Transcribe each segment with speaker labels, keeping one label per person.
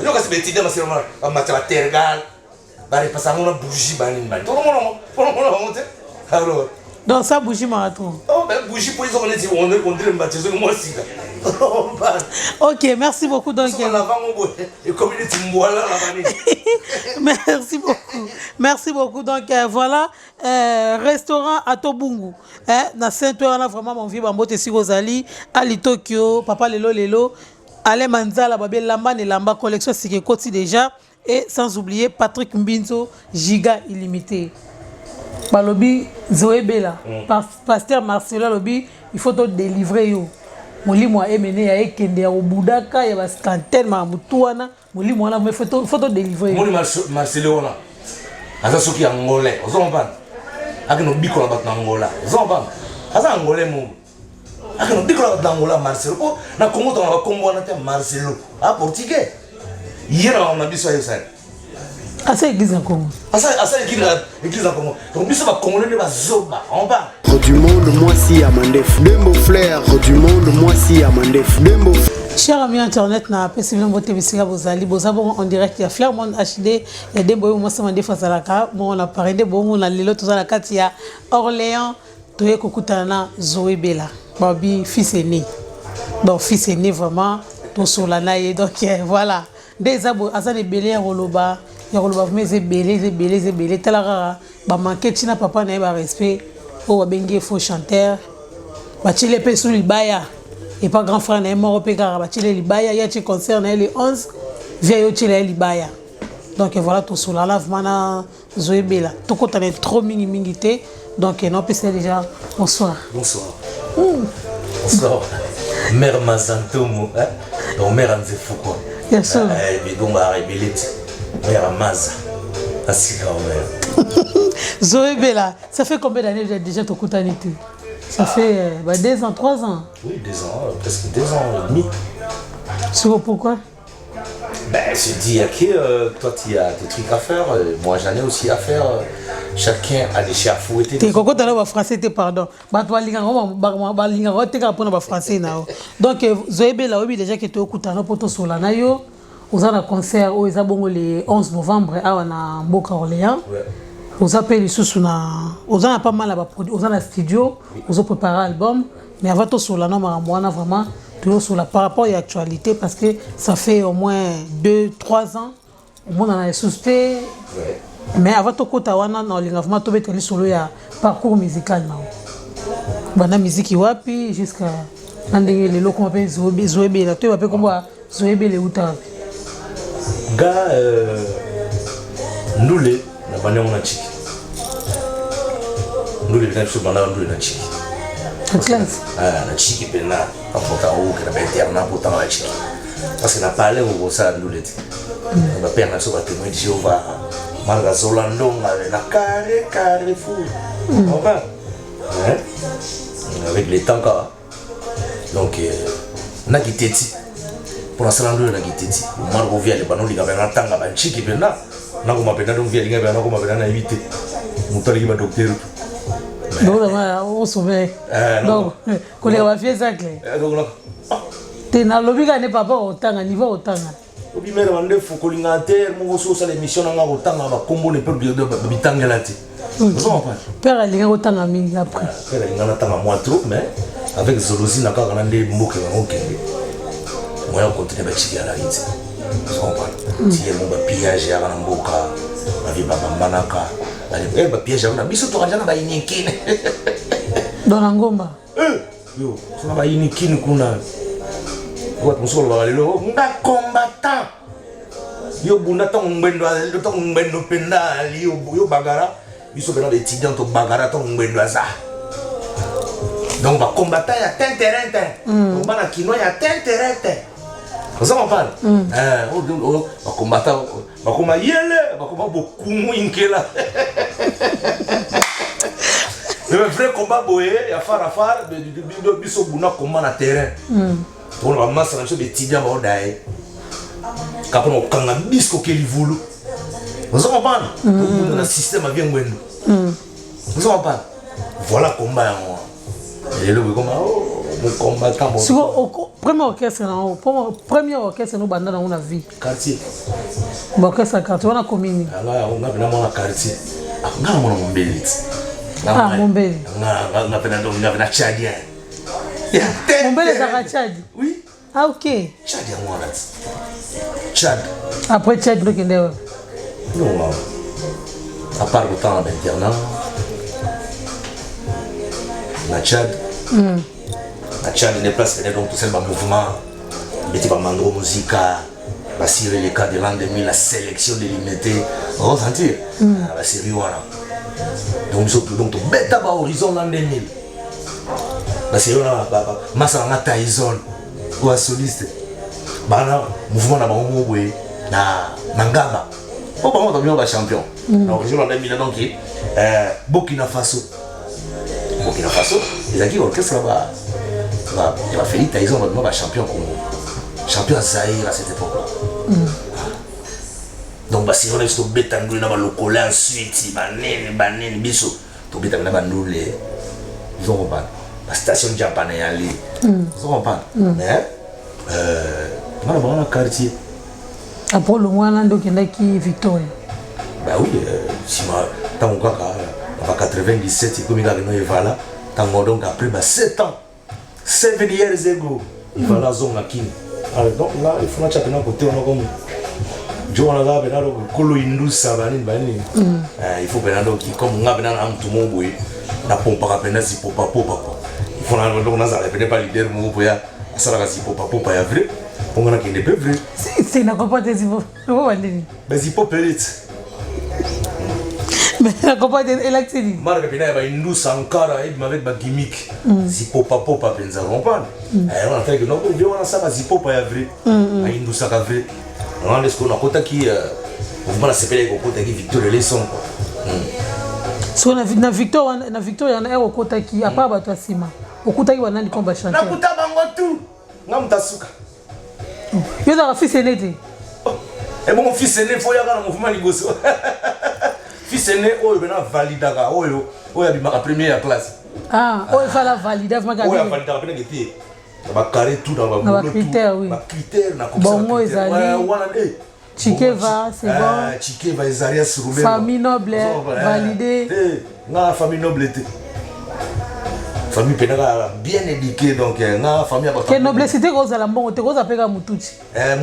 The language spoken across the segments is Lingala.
Speaker 1: Yo kasi betida masira macha tergal. Bari pasangona bougie bani. Tout le monde. Alors
Speaker 2: donc ça bougie marathon.
Speaker 1: Oh ben bougie pour les hommes on est baptisé moi aussi.
Speaker 2: OK, merci beaucoup donc. Merci beaucoup donc voilà restaurant à Tobungu na Saint-Ouen là vraiment mon vieux bambote si Rosalie Ali Tokyo papa lelo Ale Manzala babé lamba ne lamba collection c'est côté déjà et sans oublier Patrick Mbinzo Giga illimité. Balobi Zoé Bella pasteur Marcelo Lobi il faut te délivrer yo. Molimo a mené à ekende au Boudaka ya baskantel ma mutuana molimo wana me photo délivrer
Speaker 1: Moli Marcelo wana asa soki angolais ozomba akino bikola bat Angola ozomba asa angolais mo akino bikola bat Angola Marcelo ko na Congo to na Congo wana te Marcelo a portugais yera on a biso yo ça
Speaker 2: asa église en Congo
Speaker 1: asa église en Congo donc biso ba congolais ne ba zoba on va
Speaker 3: du monde, moi si Amandef. Dembo flair du monde, moi si Amandef. Dembo.
Speaker 2: Chers amis internet, na possible voter Bissira Bozali, Bozabo en direct, il y a Flairmont HD, il y a des boys, moi ça m'a défendu à la carte. Bon, on a parlé de bon, on a l'élo tout ça la carte, il y a Orléans, Toye Kokutana, Zoé Bella, Babi, fils aîné. Donc, fils aîné vraiment, tout sur la naïe, donc voilà. Des abos, Azan et Belé, Roloba, Roloba, mais c'est belé, Talara, bah manquer, Tina papa n'a pas respect. Oh, bengi faux chanteur. Bachile pe sous libaya. Et pas grand frère n'est mort au Pekara. Bachile libaya. Il y a des concerts les 11. Vieille chile libaya. Donc voilà tout sur la lave mana Zoé Bella. Tout côté est trop minimité. Donc non c'est déjà bonsoir.
Speaker 1: Bonsoir. Bonsoir. Mère Mazantomo. Donc mère Anze Foucault.
Speaker 2: Bien sûr.
Speaker 1: Mais donc bah mère Maza. Asika mère.
Speaker 2: Zoé Bella, ça fait combien d'années déjà ton coutanité? Ça fait 2 ans, 3 ans.
Speaker 1: Oui, 2 ans, presque 2 ans et demi.
Speaker 2: Tu vois pourquoi?
Speaker 1: Ben, je dis que toi tu as des trucs à faire, moi j'en ai aussi à faire. Chacun a des chats à fouetter.
Speaker 2: Tu es content français, pardon. Donc, Zoé Bella, oui, déjà que tu es au Koutano pour ton solanayo. Vous avez un concert le 11 novembre à Mboka Orléans. Vous appelez sous vous avez pas mal à produire, vous avez un studio, vous avez préparé l'album, mais avant tout sur la norme vraiment toujours sur la par rapport à l'actualité parce que ça fait au moins 2-3 ans au monde en a suspect. Mais avant tout côté wana na lingavement to beteli sur le parcours musical na. Bana musique wapi jusqu'à ndenge les locaux appellent Zoé Bella, tu appelles comment Zoé Bella uta.
Speaker 1: Ga Ndule na bana mona chiki. Ndule bina biso bana Ndule na chiki. Na chiki pena apota o que na interna apota na chiki. Parce que na parler au ça Ndule. On va perdre sur le témoin de Jéhovah. Marga Zolando na carré fou. On va. Avec les temps quoi. Donc na kiteti. Pour l'instant Ndule na kiteti. Margo via le banon linga na tanga ba chiki pena. Na kuma pena donc via linga na kuma pena na éviter. Mutali ba docteur.
Speaker 2: Donc on sauve. Donc collègue va faire ça clair.
Speaker 1: Donc là.
Speaker 2: T'es na lobby ga ne papa otanga niveau otanga.
Speaker 1: Obi mère wande fokolinga terre mo so sa l'émission nga otanga ba kombo ne peut de bitangela ti.
Speaker 2: Père alinga otanga mingi après.
Speaker 1: Père alinga na tanga moi trop mais avec Zolosi na ka na nde mboke ba okende. Moi on continue ba chiki ala iti. Vous comprenez? Si mon ba pillage ya na mboka, ba vi ba manaka. Elle va piéger on a biso to kanja na ba inikine.
Speaker 2: Dans la ngomba.
Speaker 1: Yo, so na ba inikine kuna. Kwa msolo ba lelo nga combattant. Yo bunda to ngendo penda yo bagara. Biso bena des étudiants to bagara to ngendo za. Donc ba combattant ya tenterente. Donc bana kino ya tenterente. Vous en parlez? Ba combattant ba koma yele, ba koma beaucoup inkela. Le vrai combat boye ya far de biso buna combat na terrain. On va masser un peu de étudiants au daï. Quand on kanga bisco qui est voulu. Vous en parlez? Dans le système bien bueno. Vous en parlez? Voilà combat moi. Et le combat mon combattant.
Speaker 2: Premier orchestre, nous bandons dans la vie.
Speaker 1: Quartier.
Speaker 2: Orchestre quartier, on a commune.
Speaker 1: On a un quartier. On a mon bébé.
Speaker 2: Ah, mon bébé.
Speaker 1: On a un Tchadien.
Speaker 2: Mon bébé est à Tchad.
Speaker 1: Oui.
Speaker 2: Ah, ok.
Speaker 1: Tchadien, moi, là. Tchad.
Speaker 2: Après Tchad, vous avez
Speaker 1: non, à part le temps d'internat, la Tchad. La Tchad n'est pas c'est donc tout seul mouvement. Mais tu vas mandro musica, va cirer les cas de l'an 2000, la sélection délimitée. On va sentir. La série voilà. Donc tu bête à horizon l'an 2000. La série là, Massa na Tyson ou à soliste. Bana mouvement na bango boy na Ngaba. Oh bah on va champion. Donc je l'en 2000 donc Burkina Faso. Burkina Faso, les acquis orchestre là-bas. Il va faire Tyson va champion Congo. Champion Zaïre à cette époque-là. Donc si on est au bétangou na ba lokola ensuite banene biso to bétangou na ba ndolé. Ils ont pas la station japonaise ali. Ils ont pas. Mais on a un quartier.
Speaker 2: Après le mois là donc il y a qui Victoria.
Speaker 1: Bah oui, si ma tant quoi en 97 il comme il a gagné voilà, tant donc après 7 ans. 7 years ago, il va la zone à Kin. Alors donc là, il faut que côté on a comme Joana là ben alors Kolo Indus Sabani bani. Il faut ben donc comme on a ben un tout mon boy, na pompa rapena si popa. Il faut donc na za ben pas leader mon boy, ça la si popa ya vrai. On a qui n'est pas vrai.
Speaker 2: C'est na pas des zipo. On va dire.
Speaker 1: Ben zipo pelite.
Speaker 2: Mais la compagnie est l'activité.
Speaker 1: Marque Pina va Indus Sankara avec ma gimmick. Si popa penza comprendre. On a fait que non, on a ça va zipo pas vrai. Indus Sankara vrai. On a ce qu'on a côté qui on va s'appeler au côté qui Victor Lesson quoi.
Speaker 2: So na Victor il y en a au côté qui a pas battu Sima. Au côté qui va nani combat chanter.
Speaker 1: Na kuta bango tout. Ngamta suka.
Speaker 2: Yo da fils aîné.
Speaker 1: Et mon fils aîné faut y avoir un mouvement ligoso. Fils aîné oyo bena validaka oyo abima première classe.
Speaker 2: Ah, oyo fala valida ma
Speaker 1: oyo validaka pena geti. Ba carré tout dans ba
Speaker 2: critère oui.
Speaker 1: Ba critère na comme
Speaker 2: ça. Bon ezali.
Speaker 1: Wana
Speaker 2: Chikeva, c'est bon.
Speaker 1: Chikeva Ezaria Sourumé.
Speaker 2: Famille noble validée.
Speaker 1: Na famille noble était. Famille pénala bien éduquée donc na famille ba.
Speaker 2: Que noble c'était cosa la mbongo te cosa peka mutuchi.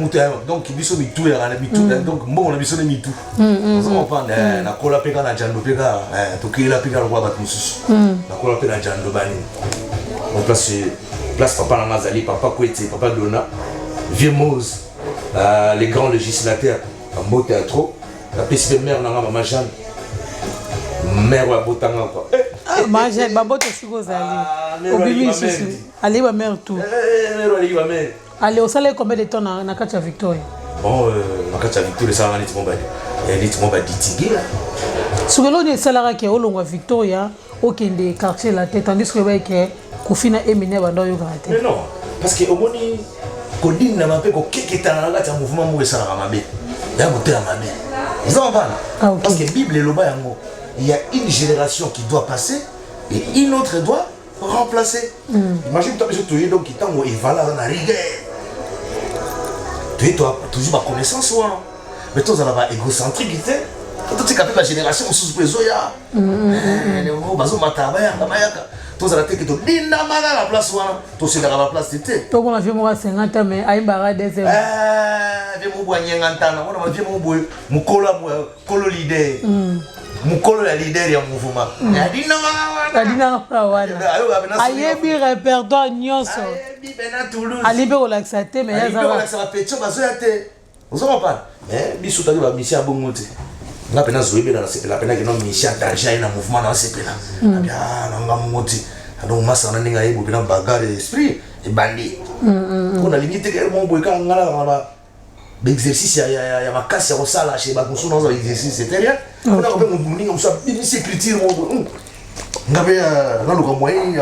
Speaker 1: Mutu donc biso mitu ya na mitu donc mbongo na biso na mitu. On comprend na kola peka na jando peka to kila peka kwa batu mususu. Na kola peka na jando bani. On place papa na Mazali, papa Kwete, papa Dona, vieux Mose, les grands législateurs, en beau théâtre, la PCP mère na maman Jeanne. Mère wa botanga quoi.
Speaker 2: Ma Jeanne baboto siko zali. Obimi susu. Allez ma mère tout.
Speaker 1: Mère ali ma mère.
Speaker 2: Allez au salaire combien de temps na Katia Victoria?
Speaker 1: Bon na Katia Victoria ça ngani timomba. Et timomba ditigué là.
Speaker 2: Sur le de salaire qui olongwa Victoria, okende quartier la tête tandis que ba ke kufina emine bando yo gratte.
Speaker 1: Mais non, parce que au moni kodine na mape ko keketa na kati ya mouvement mo esala ka mabe. Ya boté la mabe. Vous en parlez? Parce que Bible et loba yango. Il y a une génération qui doit passer et une autre doit remplacer. Imagine toi monsieur tu donc qui tango et voilà na rigueur. Tu as toujours ma connaissance ou non? Mais toi ça va égocentrique, tout ce qu'appelle la génération sous Zoya. Bazo matabaya kamayaka. Toi ça que tu dinda maga la place wana. Toi c'est la place t'étais.
Speaker 2: Toi on a vu moi 50 ans mais ay bara deuxième.
Speaker 1: Viens mo boire nyangantana. On a viens mo boire mukolo leader. Mukolo ya leader ya mouvement.
Speaker 2: Adina wana. Ayebi répertoire nyonso.
Speaker 1: Ayebi bena Toulouse.
Speaker 2: Alibe relaxate mais ya
Speaker 1: ça va. Ça va pecho bazo ya te. Vous en parlez? Mais biso tali ba mission bongote. Nga pena zoebe na sepela pena ke no mission danger na mouvement na sepela. Abia na nga moti. Donc masa na ninga yebo pena bagarre esprit et bandit. On a limité que mon boy kan ngala ba exercice ya makasi ya kosala chez ba kusu na exercice c'est rien. On a pas mon boulot on soit bien sécurité mon boy. Nga be na luka moyen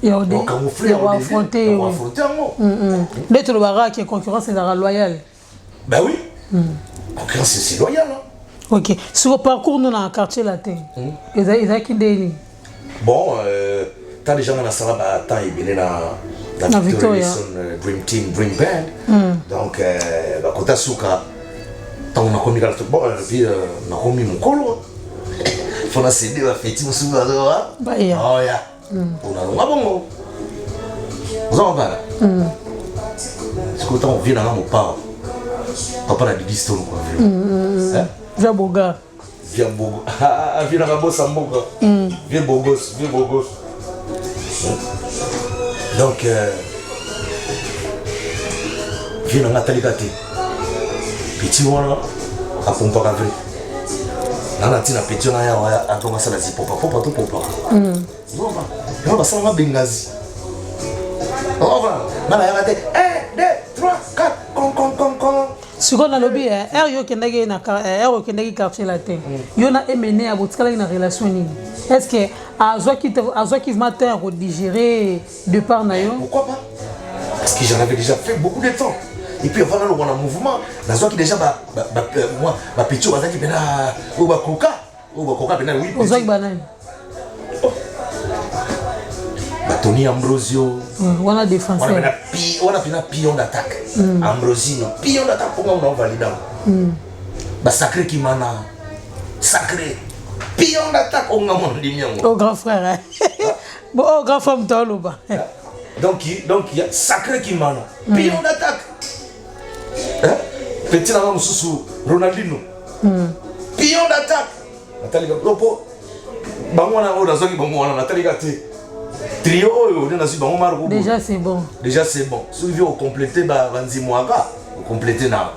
Speaker 1: ya
Speaker 2: on camoufler on affronter d'être le barak qui est concurrence est la loyale.
Speaker 1: Ben oui. Concurrence c'est loyal hein.
Speaker 2: Ok. Sur le parcours nous dans le quartier latin. Ils a qui déni.
Speaker 1: Bon, tant les gens dans la salle bah tant ils viennent la Victoria Dream Team Dream Band donc bakota suka tant on a commis bon puis on a commis mon colo faut la céder la fête mon souvenir
Speaker 2: bah ya
Speaker 1: oh ya on a bon vous en parlez ce que on vient dans mon pas papa la disto quoi
Speaker 2: via boga
Speaker 1: via bogo via na bossa mboga via bogos donc via na Nathalie Gati petit wana a pompa ka vrai na tina petit na ya a tonga sala zi popa non ba ba sala bengazi on va na ya gati 1 2 3 4 con
Speaker 2: siko na lobby yo kendaki na yo kendaki quartier latin yo na emene a botikala na relation nini est-ce que azwaki matin à digérer de part na yo
Speaker 1: pourquoi pas parce que j'en avais déjà fait beaucoup de temps et puis voilà le mouvement nazwaki déjà moi ba petit bazaki bena o ba coca bena oui
Speaker 2: ozwaki banani
Speaker 1: Tony Ambrosio
Speaker 2: wana défenseur
Speaker 1: on a pina pion d'attaque Ambrosino pion d'attaque pour moi on valide ba sacré Kimana sacré pion d'attaque on a mon dimiango
Speaker 2: au grand frère bon au grand femme toloba
Speaker 1: donc il y a sacré Kimana pion d'attaque petit na mususu Ronaldinho pion d'attaque Nathalie Lopo bangwana o dazoki bangwana Nathalie Gati trio on a su bon margo
Speaker 2: déjà c'est bon
Speaker 1: si vous voulez compléter banzi moaga compléter na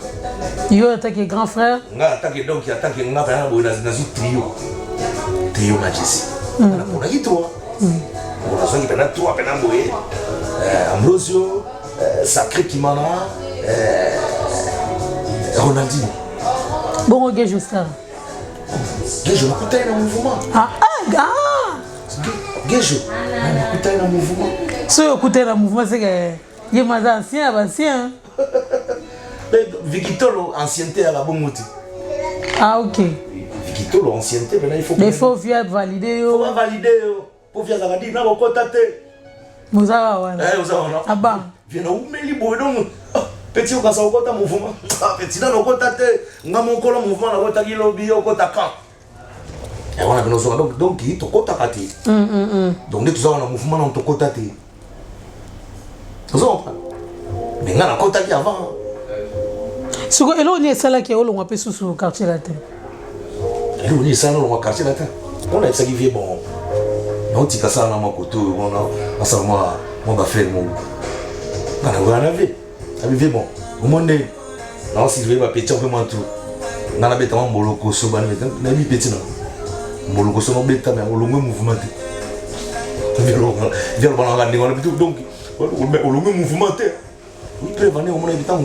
Speaker 2: yo attaque grand frère
Speaker 1: nga attaque donc il attaque nga pa na bo na trio majesty on a dit toi on a songi pena toi pena boye Ambrosio sacré Kimana Ronaldinho
Speaker 2: bon ok Justin
Speaker 1: je m'écoutais dans le mouvement Gejo, on écoutait dans le mouvement.
Speaker 2: Si on écoutait dans le mouvement, c'est que il est ancien.
Speaker 1: Victor, ancienneté à la bonne moitié.
Speaker 2: Ah ok.
Speaker 1: Victor, ancienneté, maintenant il faut.
Speaker 2: Mais il faut valider.
Speaker 1: Il faut valider. Pour faire ça, il faut contacter.
Speaker 2: Vous avez
Speaker 1: ah bah. Viens où mais libre donc. Petit, on va s'en compter mouvement. Petit, dans le contacter. On a mon col mouvement, on a contacté lobby, on contacte. Et on a besoin donc il te contacte. Donc tout ça on a mouvement on te contacte. Vous comprenez? Mais on a contacté avant.
Speaker 2: Ce que on est ça là qui est on appelle sous le quartier latin.
Speaker 1: Et on est ça dans le quartier latin. On a ça qui vient bon. On dit que ça dans mon côté on a ça moi va faire mon. On a vu. Ça vient bon. Au monde là si je vais pas petit un peu moins tout. On a bêtement moloko so ban bêtement. On a mis petit non. Moloko so no bêta mais on le mouvement. Viens le balanga ni on a donc on le mouvementé. Oui prévenir au monde habitant.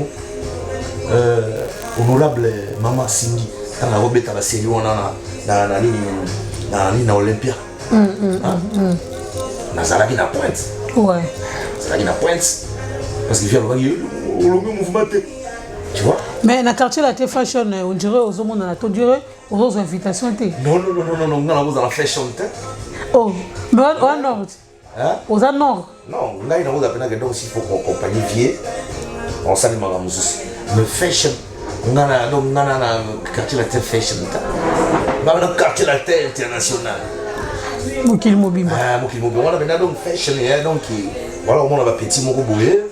Speaker 1: Honorable Mama Cindy quand la robeta la série on a na Olympia. Na Zalaki na pointe.
Speaker 2: Ouais.
Speaker 1: Zalaki na pointe. Parce qu'il vient le mouvementé. Tu vois?
Speaker 2: Mais dans le quartier la fashion, on dirait aux hommes on dirait aux invitations.
Speaker 1: Non, on a dans la fashion.
Speaker 2: Oh, mais au nord.
Speaker 1: Hein?
Speaker 2: Aux nord.
Speaker 1: Non, on a une appel donc s'il faut qu'on compagnie vieux. On s'allume à la musique. Mais fashion, on a donc quartier la fashion. Dans le quartier la international.
Speaker 2: Mokil Mobimba.
Speaker 1: Mokil Mobimba. On a bien donc fashion donc voilà on a petit moko boye.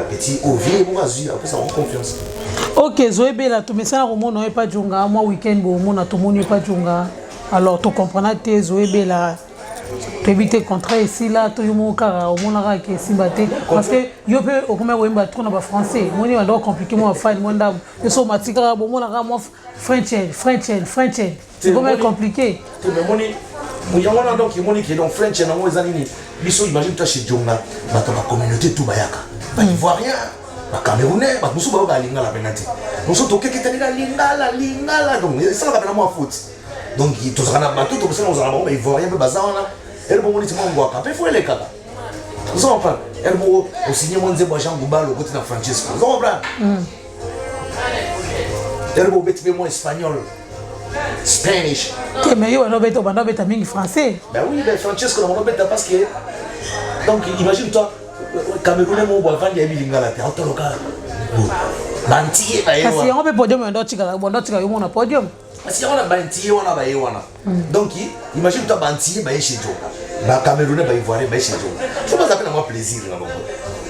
Speaker 1: Petit ouvrier pour azur après ça on confiance.
Speaker 2: OK, Zoébé là tout mais ça au monde pas djonga moi week-end bon mon tout monde pas djonga. Alors tu comprends tes Zoébé là tu éviter contrat ici là tout le monde car au monde là qui si batté parce que yo peut au comment wemba trop na français moi ni va compliqué moi faire moi ndam yo so matika bon moi là moi French c'est vraiment compliqué.
Speaker 1: Mais moi ni moi on a donc moi qui est donc French na moi zanini biso imagine toi chez djonga ba ta communauté tout bayaka. Ba ivoirien, ba camerounais, ba musu ba lingala penati. Musu to keke tani lingala donc ça va pas moi faute. Donc tout ça na bateau tout ça on a ba ivoirien ba bazana. Elle bon dit mon bois il faut les kaka. Vous comprenez? Elle bon au signer mon zebo Jean Gouba le côté de Francesco. Vous comprenez? Elle bon bête moi espagnol. Spanish.
Speaker 2: Que mais yo on bête mingi français.
Speaker 1: Ben oui, ben Francesco on bête parce que donc imagine toi Camerounais mo bois vandi ebilingala te autoloka. Bantier ba
Speaker 2: parce que on peut podium ndo tika yo mona podium.
Speaker 1: Parce qu'il y a un bantier on a ba yewana. Donc imagine toi bantier ba chez toi. Ba Camerounais ba ivoirien ba chez toi. Je pense ça fait moi plaisir là.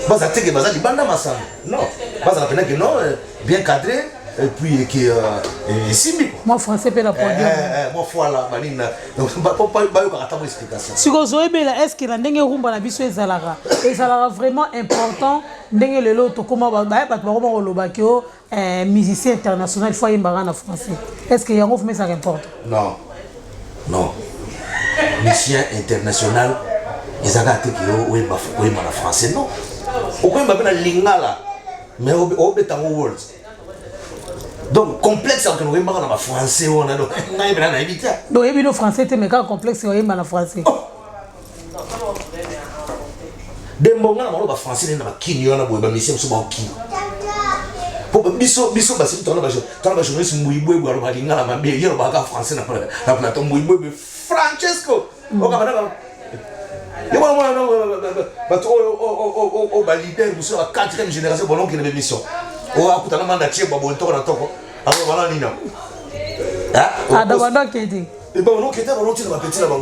Speaker 1: Bah ça te que bah ça libanda massa. Non. Bah ça peine que non bien cadré et puis que simple.
Speaker 2: Moi français peut la podium.
Speaker 1: Moi voilà malina. Donc pas yo kata mo explication.
Speaker 2: Si vous avez là est-ce que la ndenge rumba na biso ezalaka vraiment important ndenge lelo to koma ba ba ko loba ke musicien international faut yemba en français. Est-ce que yango mais ça importe?
Speaker 1: Non. Non. Musicien international ezaka te que o yemba na français non. Pourquoi il m'a lingala mais au betango world donc complexe en nous rembarre dans français on a donc ngai bena na éviter
Speaker 2: donc et bien français te mais quand complexe on yemba na français
Speaker 1: dembonga na maloba français na makini ona boye ba mission so ba kini po biso basi tona ba journaliste muibwe bwa ba lingala mabe yero ba ka français na plateau muibwe Francesco o ka bana et moi, on va leader, nous sommes la 4e génération pour l'oncle de l'émission. On va écouter un mandat de bon tour dans ton corps. Alors voilà, Nina.
Speaker 2: Ah, d'abord, qui dit?
Speaker 1: Et bon, on qui était, on tire ma petite là-bas.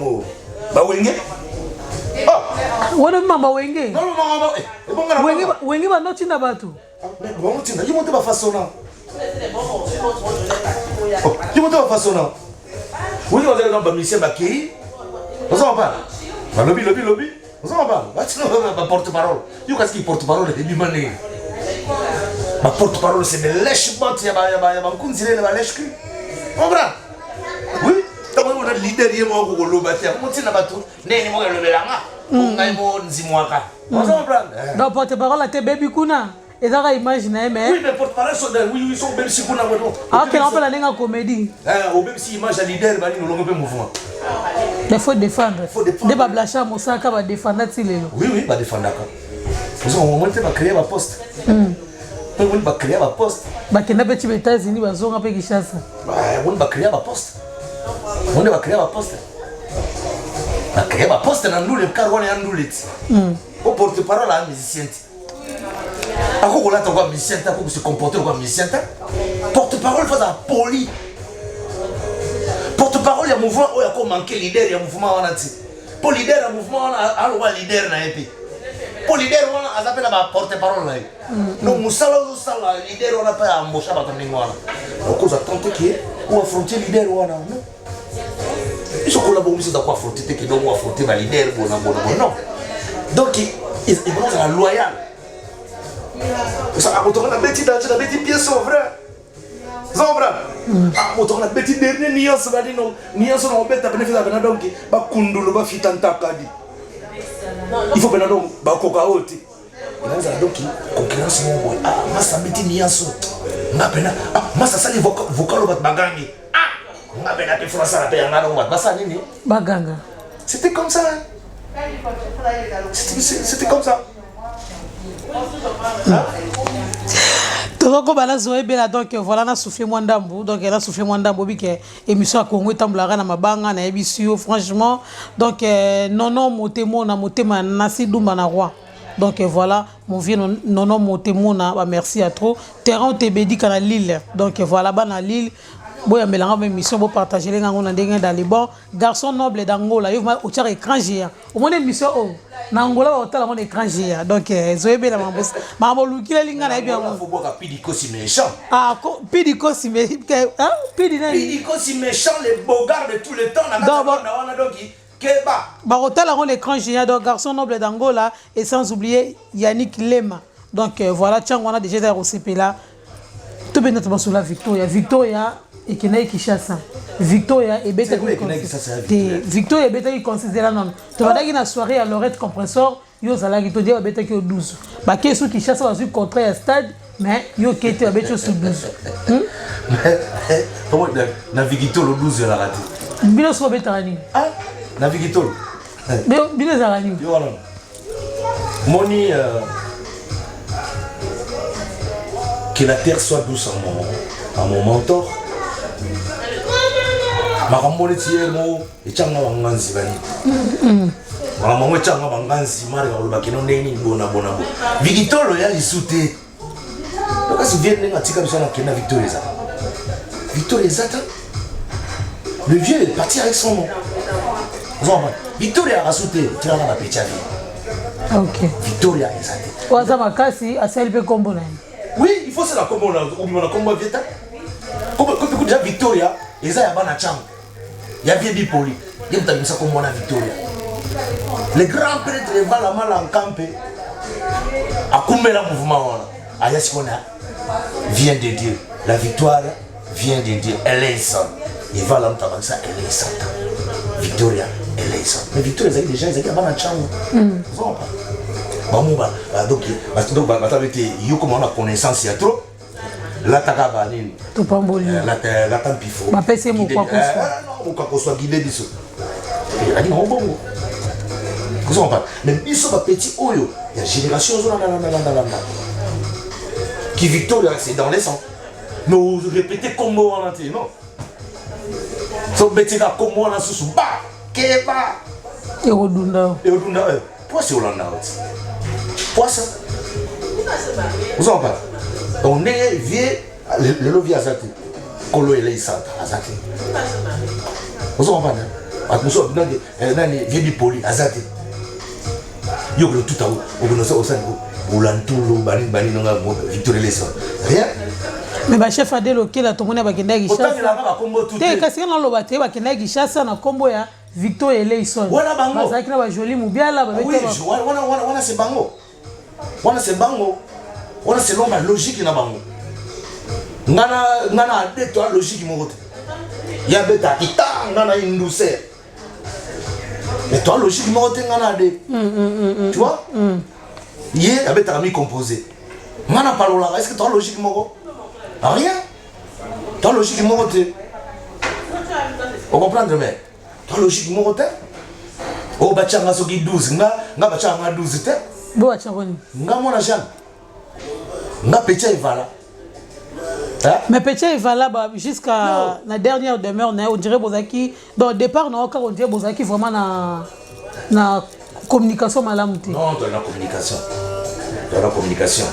Speaker 1: Bah, Wenge. Ah,
Speaker 2: on est maman Wenge.
Speaker 1: Non, maman, et bon,
Speaker 2: Wenge va noter là-bas tout.
Speaker 1: Mais bon, on tire, il monte ma façon là. Il monte ma façon là. Oui, on est dans le mission Bakei. On s'en va. Lobby. Vous en parlez. Ma porte-parole. You qu'est-ce qui porte-parole et bimane. Ma porte-parole c'est de lèche-bot, il y a un kunzile de lèche-cul. On comprend? Oui. Donc on a leader hier moi au lobati. Comment tu n'as pas tout? Né moi le belanga. On a mo nzimwaka. On comprend?
Speaker 2: Donc porte-parole à te baby kuna. Et ça va imaginer mais.
Speaker 1: Oui mais porte-parole sont oui ils sont même si kuna wedo.
Speaker 2: Ah ok on peut la lenga comédie.
Speaker 1: Au même si image à leader bali no longo pe mouvement.
Speaker 2: Il faut défendre. Des bablacha Moussaka va défendre Tilelo.
Speaker 1: Oui, va défendre. Parce qu'on va créer ma poste. On va créer ma poste.
Speaker 2: Bah, qui n'a pas été aux États-Unis, bah, on va pas Kinshasa.
Speaker 1: On va créer ma poste. On va créer ma poste. On va créer ma poste dans nous, le car on est en nous. Au porte-parole à un musicien. À quoi on a tant de musicien, à quoi on se comporte comme musicien. Porte-parole, il faut être poli. Porte-parole, il y a un mouvement où il y a manqué leader, il y a un mouvement où on a dit. Pour leader, il y a un mouvement où on a leader. Pour leader, on a appelé la porte-parole. Donc, nous sommes leader, on a pas embauché à donc, on a tenté qu'on va affronter leader. Ils sont collaborés, ils sont affronter qui doivent affronter le leader. Non. Donc, ils vont être loyaux. Ça a montré la petite pièce, vrai. Zombra. On a petit dernier nuance va dire non nuance on va mettre bénéfice à donc ba kundulu ba fitanta kadi. Il faut donc ba kokaoti. Il a donc concurrence mon boy. Ah massa petit nuance. Ngapena ah massa sali vocal ba bagangi. Ah ngapena ke français la paix ngalo ba massa nini?
Speaker 2: Baganga.
Speaker 1: C'était comme ça. C'était comme ça.
Speaker 2: Donc bala zoé bela donc voilà na soufflé moi ndambu donc elle a soufflé moi ndambu bi que émission Congo tamblara na mabanga na ebisio franchement donc non motemo na motema na sidumba na roi donc voilà mon vieux non motemo na ba merci à trop terrain tebedi kana Lille donc voilà ba na Lille boya melanga ba émission bo partager les ngana ndenge dans les bons garçon noble d'Angola yo ma au tir écran géant au moins émission oh na Angola ba hôtel mon écran géant donc zoebe la mambos mambo lukile linga na bien
Speaker 1: faut boire Pidiko si méchant
Speaker 2: Pidiko si hein
Speaker 1: Pidiko si méchant les bogards de tout le temps na donc keba
Speaker 2: ba hôtel on écran géant donc garçon noble d'Angola et sans oublier Yannick Lema donc voilà tiens on a déjà dans OCP là tout bien notre sur la Victoria et qui n'est Kinshasa. Victoria et Beta Victoria et Beta qui considère non. Tu vas dire une soirée à l'oreille compresseur, yo zala qui te dit Beta qui au 12. Bah qui sur Kinshasa va suivre contre un stade, mais yo qui était Beta sur 12.
Speaker 1: Comment Navigito le 12 la raté.
Speaker 2: Bino so Beta rani.
Speaker 1: Ah, Navigito.
Speaker 2: Bino zarani.
Speaker 1: Yo voilà. Moni que la terre soit douce à mon mentor. Makambo tiers mo et changa wanganzi bani. Maman moi tchanga banganzi mari ka loba kino ndeni bona bona bo. Victor ya lisute. Donc si vient n'enga tika bisana kena Victor Ezata. Victor Ezata. Le vieux est parti avec son nom. Victoria a sauté, tu as la pétiave.
Speaker 2: Ok.
Speaker 1: Victoria Ezata.
Speaker 2: Waza makasi asali pe kombo na.
Speaker 1: Oui, il faut c'est la combo là, ou bien la combo vieta. Comme écoute déjà Victoria, Eza ya bana chang. Ya vie bipoli. Il y a ça comme na Victoria. Le grand prêtre va la mal en campé. A combien la mouvement là. Ayas kona vient de Dieu. La victoire vient de Dieu. Elle est sainte. Il va là dans ça, elle est sainte. Victoria, elle est sainte. Mais Victoria c'est déjà c'est bana chang. Donc yo comme on a connaissance il y a trop. La takaba nini.
Speaker 2: To pamboli.
Speaker 1: La tampifo.
Speaker 2: Ba pese mo kwa koso.
Speaker 1: Non, kwa koso guidé biso. Il a dit non bon. Vous en parlez. Mais ils sont petits oyo. Il y a génération qui Victoria c'est dans les sangs. Nous répétez comme on a dit non. So betika comme on a sous ba keba.
Speaker 2: Et odunda.
Speaker 1: Pourquoi c'est Hollande? Pourquoi ça? Vous en parlez. On est vieux, le lovi azate. Kolo ele isanta azate. Vous en parlez. Attention, nani vieux bipoli azate. Yo que tout à l'heure, on connaît ça au sein de Oulantulo, Bani Nonga, Victoria Lesson. Rien.
Speaker 2: Mais ba chef Adel Okela to mona ba kenda gisha.
Speaker 1: Autant que la ba combo tout.
Speaker 2: Te kasi na lo ba te ba kenda gisha na kombo ya Victoria Lesson.
Speaker 1: Voilà bango.
Speaker 2: Ba zakina ba joli mubiala ba bete ba.
Speaker 1: Oui, wana c'est bango. Wana c'est bango. Wana c'est l'homme logique na bango. Ngana de toi logique mo rote. Ya beta ita ngana induse. Mais toi logique mo rote ngana de. Tu vois? Hier avec ta ami composé. Ngana palola, est-ce que toi logique mo rien. Toi logique mo rote. On comprend mais toi logique mo rote. O bachanga soki 12 nga bachanga 12 te.
Speaker 2: Bo achakoni.
Speaker 1: Nga mona jean. Nga petit Evala.
Speaker 2: Mais petit Evala jusqu'à la dernière demeure on dirait Bozaki dans le départ on dirait Bozaki vraiment na communication malamu te.
Speaker 1: Non, tu as la communication. Tu as la communication.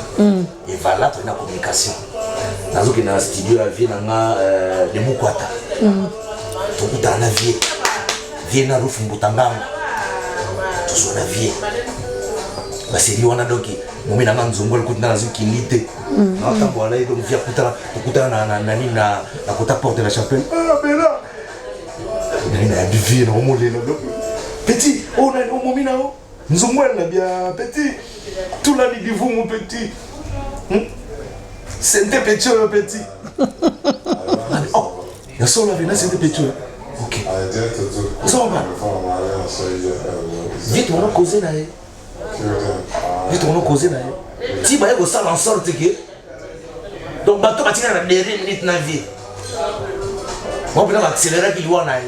Speaker 1: Evala tu as la communication. Nazo ki na studio à vie nga de Mukwata. Tu kuta na vie. Vie na rufu mbutanganga. Tu so na vie. Baseli wana doki mumina nganzongol kutina na zukilite na tambo ala donc via kutana na nani na kota porte de la chapelle bela nani na bivie na omolelo petit on a mumina o nzongol na bien petit tout la divu mon petit c'est un petit oh ya solo vena c'est un petit OK ça va vite on a causé là vite on a causé là si bah il ça en sorte que donc bateau va tirer la dernière minute na vie on peut accélérer qu'il voit là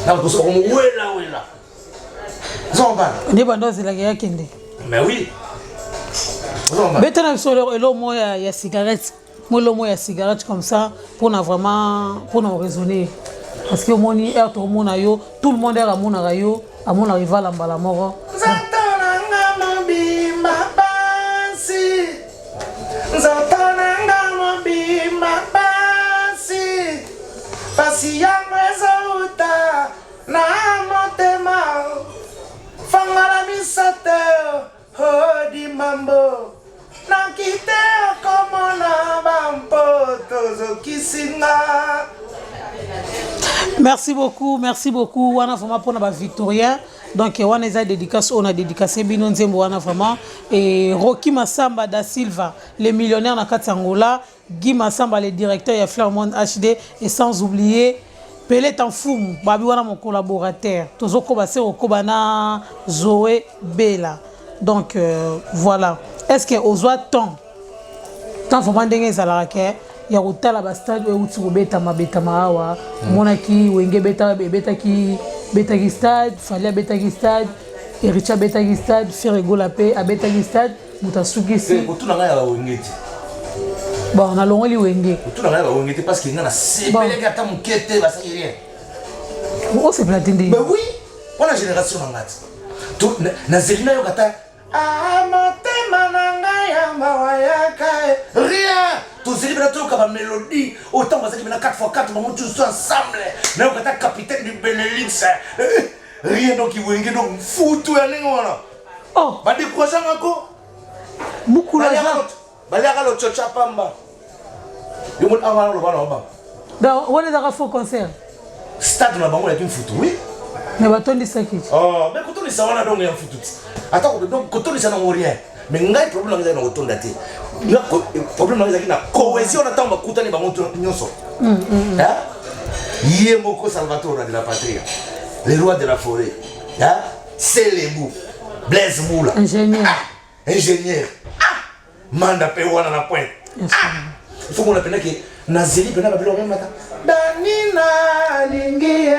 Speaker 1: là on se comme wela ça va
Speaker 2: ne bando c'est la guerre kende
Speaker 1: mais oui
Speaker 2: maintenant sur le mot ya cigarette le mot ya cigarette comme ça pour nous raisonner parce que mon air tout le monde yo tout le monde est à mon rayo à mon rival en balamoro
Speaker 1: Pasi yangu ezauta na motema fangala misate hodi mambo na kite komona bampoto zokisinga.
Speaker 2: Merci beaucoup wana vraiment pour na Victoria donc wana eza dédicace on a dédicacé bino nzembo wana vraiment et Rocky Massamba da Silva les millionnaires na Katsangola Guy Massamba le directeur ya Fleur Monde HD et sans oublier Pelé Tanfoum babi wana mon collaborateur tozoko basé okobana Zoé Bella donc voilà est-ce que ozwa temps vraiment ndenge ezalaka ke ya kotala ba stade ou tsubeta mabetama awa monaki wenge betaki stade Fallait betaki stade Ericha betaki stade Ferregola pe abetaki stade mutasuki si
Speaker 1: otuna ngaya la wengeti
Speaker 2: bon na longoli wenge
Speaker 1: otuna ngaya la wengeti parce que ngana sepeleka ta mukete ba ça rien
Speaker 2: oh c'est platinde
Speaker 1: mais oui Pour la génération tout na zelina yo kata ah motema nanga mawayaka rien tout zeli bena to ka mélodie autant parce que bena 4x4 maman tous ensemble na yo kata capitaine du Benelux rien donc il wenge donc foutu ya ningo wana
Speaker 2: oh
Speaker 1: ba décrocher ngako
Speaker 2: mukula
Speaker 1: baliaka lo chocha pamba yo mon avant lo bana ba
Speaker 2: donc on est dans faux concert
Speaker 1: stade na bango ya kim foutu oui.
Speaker 2: Mais batondi sakit.
Speaker 1: Oh, mais quand on est ça on a donc un foutu. Attends, donc quand on est ça n'a rien. Mais ngai problème ngai na otonda te. Il y a problème ngai na cohésion attend ba kutani ba monto nyonso. Hein? Yemoko Salvatore de la patrie. Les rois de la forêt. Hein? C'est les bouts. Blaise Moula.
Speaker 2: Ingénieur.
Speaker 1: Ingénieur. Manda pe wana na point. Il faut qu'on appelle que Nazeli pena ba bilo même matin. Danina lingie.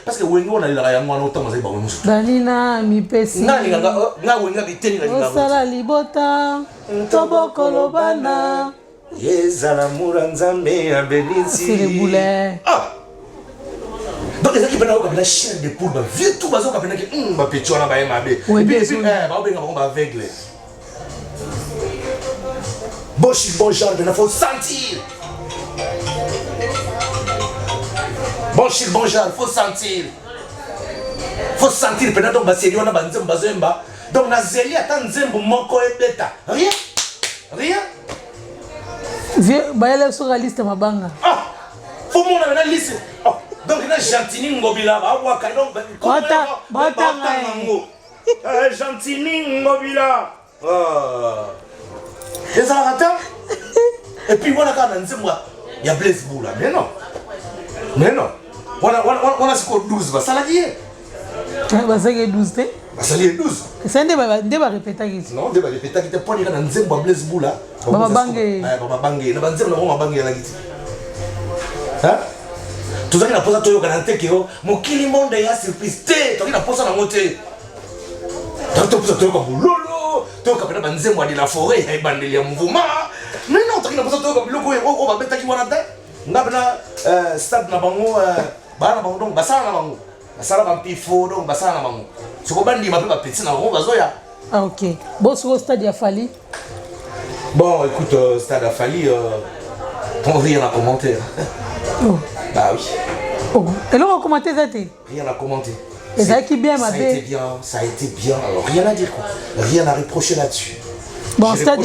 Speaker 1: Parce que wengi on a la yango na otama za ba musu.
Speaker 2: Danina mi pesi.
Speaker 1: Na wenga biteni na linga.
Speaker 2: Osala libota. Tobokolo bana.
Speaker 1: Yezala muranzambe ya Benisi.
Speaker 2: C'est le boulet.
Speaker 1: Ah. Donc les équipes na ko la chaîne de poule ba vieux tout bazo ka pena que ba petio na ba emabe. Et puis ba benga ba aveugle. Bon genre, il faut sentir. Bon genre, il faut sentir. Faut sentir, pendant donc, on a donc, na zeli attend zembo moko et beta. Rien. Rien.
Speaker 2: Vieux, bah, sur la liste, ma banga.
Speaker 1: Ah, faut mon la liste. Oh, donc, il y a Gentini Ngobila, Gentini Ngobila. Les amateurs. Et puis voilà quand il y a Blaise Moula. Mais non. Mais non. On a ce qu'on 12. Ça l'a dit.
Speaker 2: Bah ça est 12.
Speaker 1: Ça l'est 12.
Speaker 2: C'est un débat répété.
Speaker 1: Non, débat répété. Tu pas dit qu'on a Blaise Moula.
Speaker 2: Baba Bangé.
Speaker 1: Baba Bangé. On a dit qu'on a Bangé la guitare. Hein? Tout ça qui n'a pas ça toi quand on que mon kili monde est à surprise. Toi qui n'a pas ça dans monter. Toi tu peux comme lolo. Toi qui n'a pas nzembo de la forêt et bandeli mouvement. Mais non, tu n'as pas ça comme loko on va mettre qui wana ta. Ngabna stade na bango bana bango donc basala na bango. Basala ba pifo donc basala na bango. Soko bandi ma pe ba petit na bango bazoya.
Speaker 2: Ah OK. Bon sur le stade a Fali.
Speaker 1: Bon écoute stade a Fali on rien à commenter.
Speaker 2: Oh.
Speaker 1: Bah oui.
Speaker 2: Oh. Et là on commenter ça té.
Speaker 1: Rien à commenter.
Speaker 2: Et ça qui bien ma
Speaker 1: ça a été bien, ça a été bien. Alors rien à dire quoi. Rien à reprocher là-dessus.
Speaker 2: Bon stade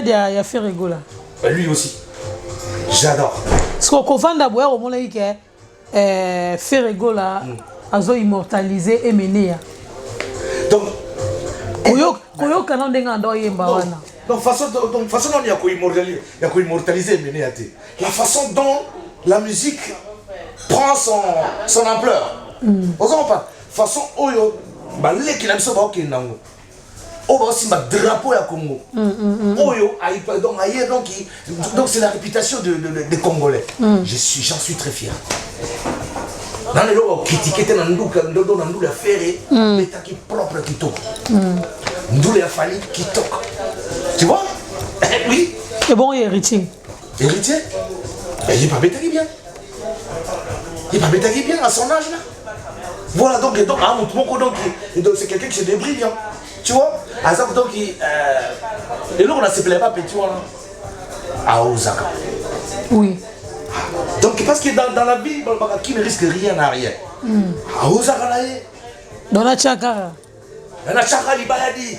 Speaker 2: a fait rigoler.
Speaker 1: Lui aussi. J'adore.
Speaker 2: Ce qu'on confond d'abord au moment que fait rigoler a immortalisé et mené.
Speaker 1: Donc
Speaker 2: koyo kana ndenga ndo yemba wana.
Speaker 1: Donc façon dont il y a immortaliser mené à té. La façon dont la musique prend son ampleur. On s'en pas. Façon oyo balé qui n'a pas ba kenango. On va aussi mettre drapeau à Congo. Oyo donc c'est la réputation des Congolais. J'en suis très fier. Dans les lois critiquer dans nous la ferré, mais qui propre qui toque. Nous a fallu qui toque. Tu vois? Oui.
Speaker 2: Et bon héritier.
Speaker 1: Héritier? Il n'est pas bête qui bien. Il n'est pas bête qui bien à son âge là. Voilà donc c'est quelqu'un qui se débrouille bien. Tu vois? Azak donc et là on ne se plaît pas petit là. À Osaka.
Speaker 2: Oui.
Speaker 1: Donc parce que dans la vie qui ne risque rien à rien. À Osaka là.
Speaker 2: Dans la Tchakara.
Speaker 1: Dans la Tchakara libayadi.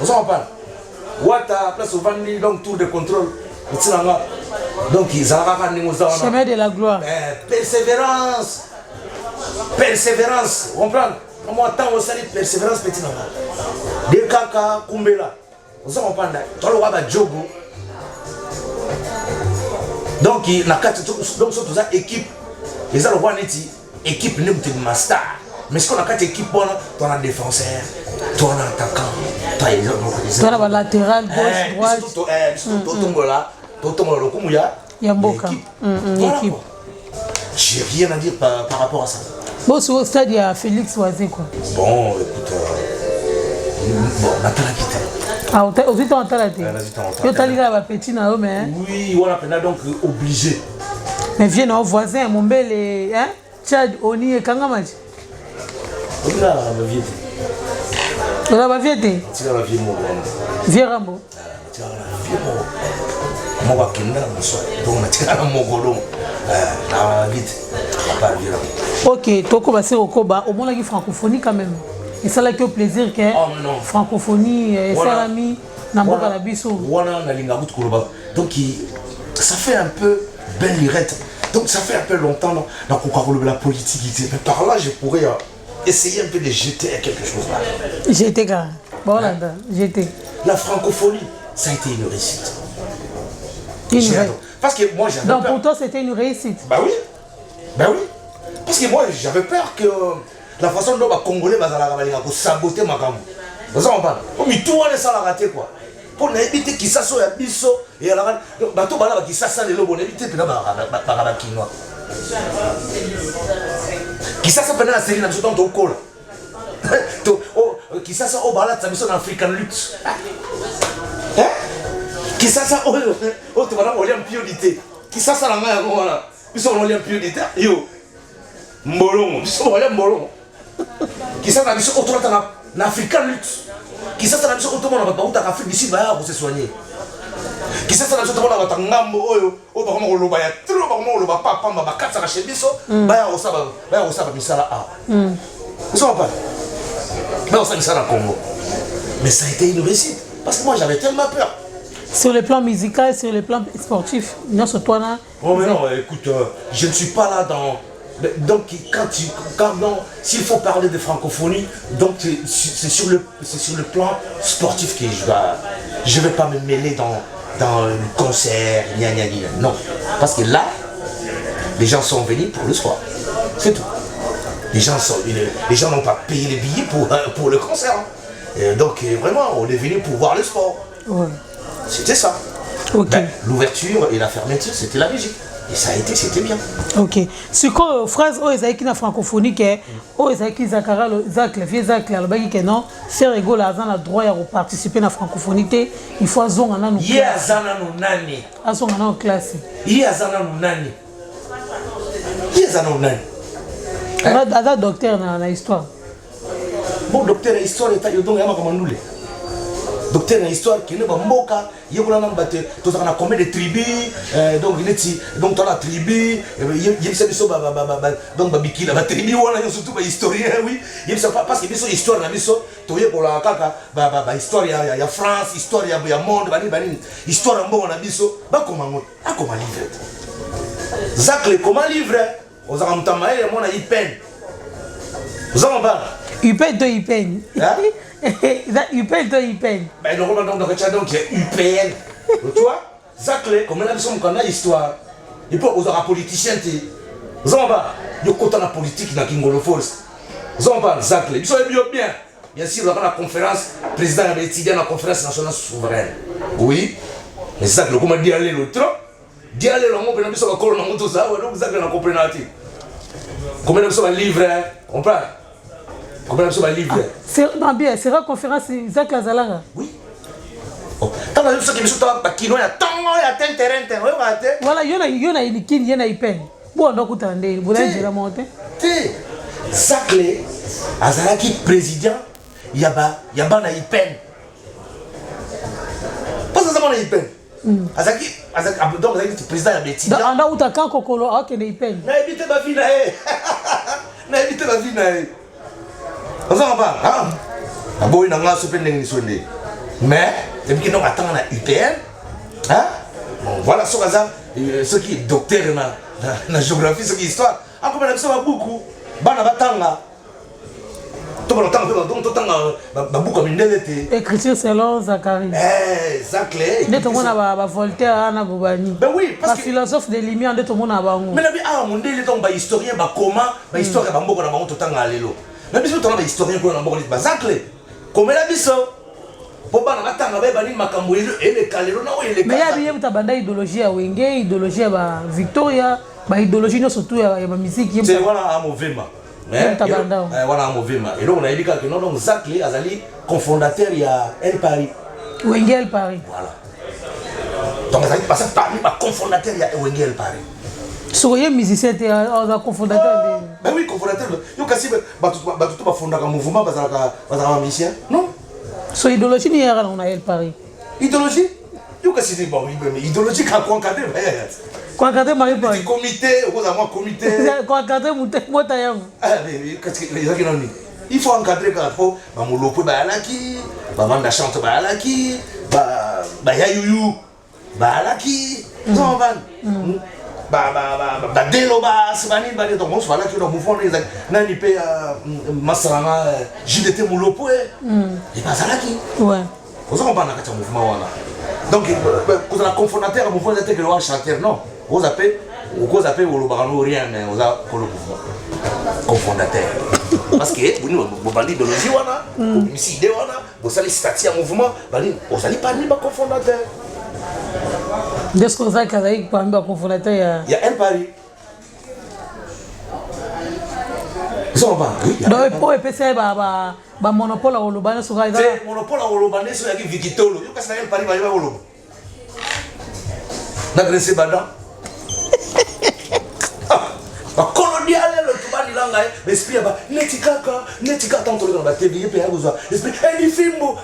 Speaker 1: On s'en parle. Wata place au Vandi donc tour de contrôle. Donc ils ont
Speaker 2: chemin de la gloire.
Speaker 1: Persévérance. Persévérance, comprendre? Moi, tant au salut, persévérance, petit nom. Des kaka, kumbela. Vous en comprenez? Tout le monde jogo. Donc, il y a donc surtout ça équipe. Les gens voient neti équipe n'est pas master. Mais ce qu'on a quatre équipes, toi un défenseur, toi un attaquant, toi
Speaker 2: un latéral gauche droite.
Speaker 1: Tout le kumuya.
Speaker 2: Yamboka. Équipe.
Speaker 1: J'ai rien à dire par rapport à ça.
Speaker 2: Bon, sur le stade, il y a Félix Oisé quoi.
Speaker 1: Bon, écoute, bon, on attend la quitter.
Speaker 2: Ah, aussi tu entends la tête. Tu as dit que petit na mais.
Speaker 1: Oui, on a donc obligé.
Speaker 2: Mais viens nos voisins, mon bel hein? Tchad, Oni et Kangamaji.
Speaker 1: On a la vie.
Speaker 2: On a la vie.
Speaker 1: Tu as la vie, mon
Speaker 2: vieux Rambo.
Speaker 1: Tu as la vie, mon Rambo. Donc, tu as la Mogolo. La vie.
Speaker 2: Ok, toi, comment c'est au Koba? Au moins, la francophonie quand même. Et ça, là, que plaisir que francophonie, salami, Namboka la biso.
Speaker 1: Donc, ça fait un peu belle lirette. Donc, ça fait un peu longtemps dans la politique. Mais par là, je pourrais essayer un peu de jeter quelque chose là.
Speaker 2: J'étais gars. Bon, là, j'étais.
Speaker 1: La francophonie, ça a été une réussite. Parce que moi, j'avais
Speaker 2: peur. Donc,
Speaker 1: pour
Speaker 2: toi, c'était une réussite?
Speaker 1: Bah oui. Bah oui. Parce que moi, j'avais peur que la façon dont les Congolais vont saboter ma gamme. Vous savez pas? Mais tout le monde ça l'a raté quoi. Pour éviter qu'il s'assoie à biso et à la bateau bala qui s'assoit les lobes on évite puis là bah kinois. Qui s'assoit pendant la série na biso dans col. Qui s'assoit au bala ça biso dans African luxe. Hein? Qui s'assoit tu vas dans l'impunité. Qui s'assoit la main voilà. Biso on l'impunité. Yo. Mbolongo, biso on mbolongo. Qui s'assoit biso autour dans African luxe. Qui s'est dans tout le monde va pas Afrique d'ici va se soigner. Qui s'est dans tout le monde va ngambo oyo o ba mo lo ba ya trop ba mo lo ba papa ba katsa ka chebiso ba ya osaba misala a. Ils sont pas. Mais on s'est ça dans Congo. Mais ça a été une réussite parce que moi j'avais tellement peur.
Speaker 2: Sur le plan musical, sur le plan sportif, non sur toi là.
Speaker 1: Oh mais non, écoute, je ne suis pas là dans. Donc s'il faut parler de francophonie, donc c'est sur le plan sportif que je vais pas me mêler dans le concert, non. Parce que là, les gens sont venus pour le sport. C'est tout. Les gens n'ont pas payé les billets pour le concert. Et donc vraiment, on est venu pour voir le sport. Ouais. C'était ça. Okay. Ben, l'ouverture et la fermeture, c'était la musique. Et ça a été, c'était bien.
Speaker 2: Ok. C'est quoi phrase où ils ont francophonie que où ils ont Zakara Zak le vieux Zak le bagi que non c'est rigolo là dans le droit à participer à la francophonie il faut azonga na nous.
Speaker 1: Yeah zana no nani.
Speaker 2: Azonga na classe.
Speaker 1: Yeah zana no nani. Yeah zana no nani.
Speaker 2: Ada docteur na histoire.
Speaker 1: Bon docteur histoire est taillé donc yama comme nous. Docteur en histoire qui ne va mboka yekola na mbate tozaka na combien de tribus donc neti donc dans la tribu yebisa biso donc babikila ba tribu wana yo surtout ba historien oui yebisa parce que biso histoire na biso toyekola kaka ba histoire ya France histoire ya monde bani histoire mboka na biso ba komango akoma livre Zak le comment livre ozaka mutama ele mona ipen ozama ba
Speaker 2: ipen to ipen UPN to UPN.
Speaker 1: Ben normalement donc il y a UPN. Tu vois? Zakle comme là nous sommes quand histoire. Et puis aux politiciens vous en pas. Yo côté la politique na Kingolo Force. Vous en pas Zakle. Ils sont bien. Bien sûr dans la conférence président a étudié la conférence nationale souveraine. Oui. Mais Zakle comment dire aller l'autre? Dire aller le mot ben biso ba kolona moto ça donc Zakle na comprendre. Comment nous sommes livre, on parle. Combien de livres?
Speaker 2: C'est bien, c'est la conférence Zak Lazala.
Speaker 1: Oui. Quand on a vu ce qui me sont pas qui n'ont pas terrain,
Speaker 2: voilà, il y en a une qui y en a une peine. Bon, donc vous attendez, vous l'avez déjà monté.
Speaker 1: Zakle, Azalaki président, Yaba na ipen. Pas ça na ipen. Azaki donc Azaki président ya étudiant.
Speaker 2: Dans anda utaka kokolo a que na ipen.
Speaker 1: Na éviter ma vie na e. Na éviter ma vie na e. On s'en va, hein? La boy n'a pas super n'englisonné. Mais, depuis que nous attendons la UPN, hein? Voilà ce qui est docteur na géographie, ce qui est histoire. Encore maintenant, ça va beaucoup. Bana batanga. Tout le temps, beaucoup comme une nette.
Speaker 2: Écriture selon Zacharie.
Speaker 1: Zakle.
Speaker 2: Tout le monde a Voltaire, Anna Boubani.
Speaker 1: Ben oui, parce
Speaker 2: que. Philosophe des Lumières, tout le monde a Bango.
Speaker 1: Mais mon délai, donc, historien, comment, histoire, Bambo, on a tout le temps à l'élo. Mais si tu as un historien qui a Zakle, comme elle a dit ça, pour pas
Speaker 2: mais il y a une idéologie à Wenge, idéologie à Victoria, idéologie surtout à la musique.
Speaker 1: C'est voilà un mauvais ma. Voilà un mauvais ma. Et donc on a dit que non, donc Zakle Azali, cofondateur, il y a El Paris.
Speaker 2: Wenge El Paris.
Speaker 1: Voilà. Donc Azali passe par le cofondateur, il y a Wenge El Paris.
Speaker 2: soyez musicien t'es un cofondateur
Speaker 1: ben oui cofondateur yo kasi batutu bafondaka mouvement bazalaka musicien non
Speaker 2: so idéologie ni yara on a el Paris
Speaker 1: idéologie yo kasi ni bon idéologie ka ko encadrer
Speaker 2: quoi encadrer Marie Paris
Speaker 1: comité au moins comité
Speaker 2: quoi encadrer mota yango
Speaker 1: ah mais kasi yaki nani il faut encadrer quand faut ba molopo ba alaki ba manda chante ba alaki ba yayuyu ba alaki non ba delo ba sibani ba donc on se va là que dans mouvement les nani pe masaranga JDT molopo et ba alaki
Speaker 2: ouais
Speaker 1: vous comprenez quand mouvement wala donc vous la confondateur mouvement de que le chanteur non vous appelez au barano rien mais vous a pour le mouvement confondateur parce que vous bandi de l'idéologie wana vous idée wana vous allez statut mouvement bandi vous allez pas ni ba confondateur
Speaker 2: qu'est-ce qu'on ça kazaï pour un confondateur
Speaker 1: il y a un pari ça va
Speaker 2: donc pour epesa ba monopole au lobana sur ça
Speaker 1: c'est monopole au lobana sur yaki vikitolo yo kasi na un pari ba yo lobo na grese bada colonial le tubani langa esprit ba neti kaka tant to ba TV pe ya bozwa esprit ni fimbo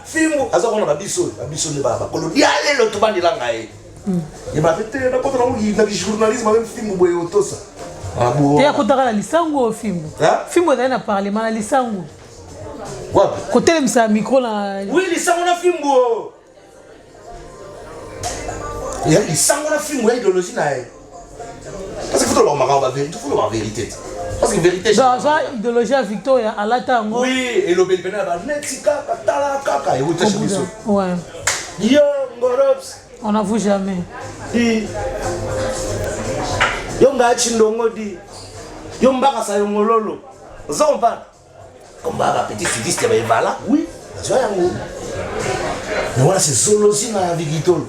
Speaker 1: azakona ba biso ne ba colonial le tubani langa il m'a fait na contre na journalisme même fimbo boye otosa
Speaker 2: te ya kotaka na lisango fimbo fimbo na parlement na lisango
Speaker 1: wapi
Speaker 2: côté le micro na
Speaker 1: oui lisango na fimbo il y a lisango na fimbo ya idéologie na parce qu'il faut la vérité. Parce que la vérité.
Speaker 2: Dans ça, idéologie à Victoria, à la tango.
Speaker 1: Oui, et le bel pénal, netika, katala, kaka, et vous êtes chez vous.
Speaker 2: Ouais.
Speaker 1: Yo, ngorops.
Speaker 2: On n'avoue jamais.
Speaker 1: Di. Yo nga chindongo di. Yo mbaka sa yo ngololo. Zomba. Comme baba petit styliste ya bala. Oui. Tu vois yango. Mais voilà, c'est zoologie na Vigitolo.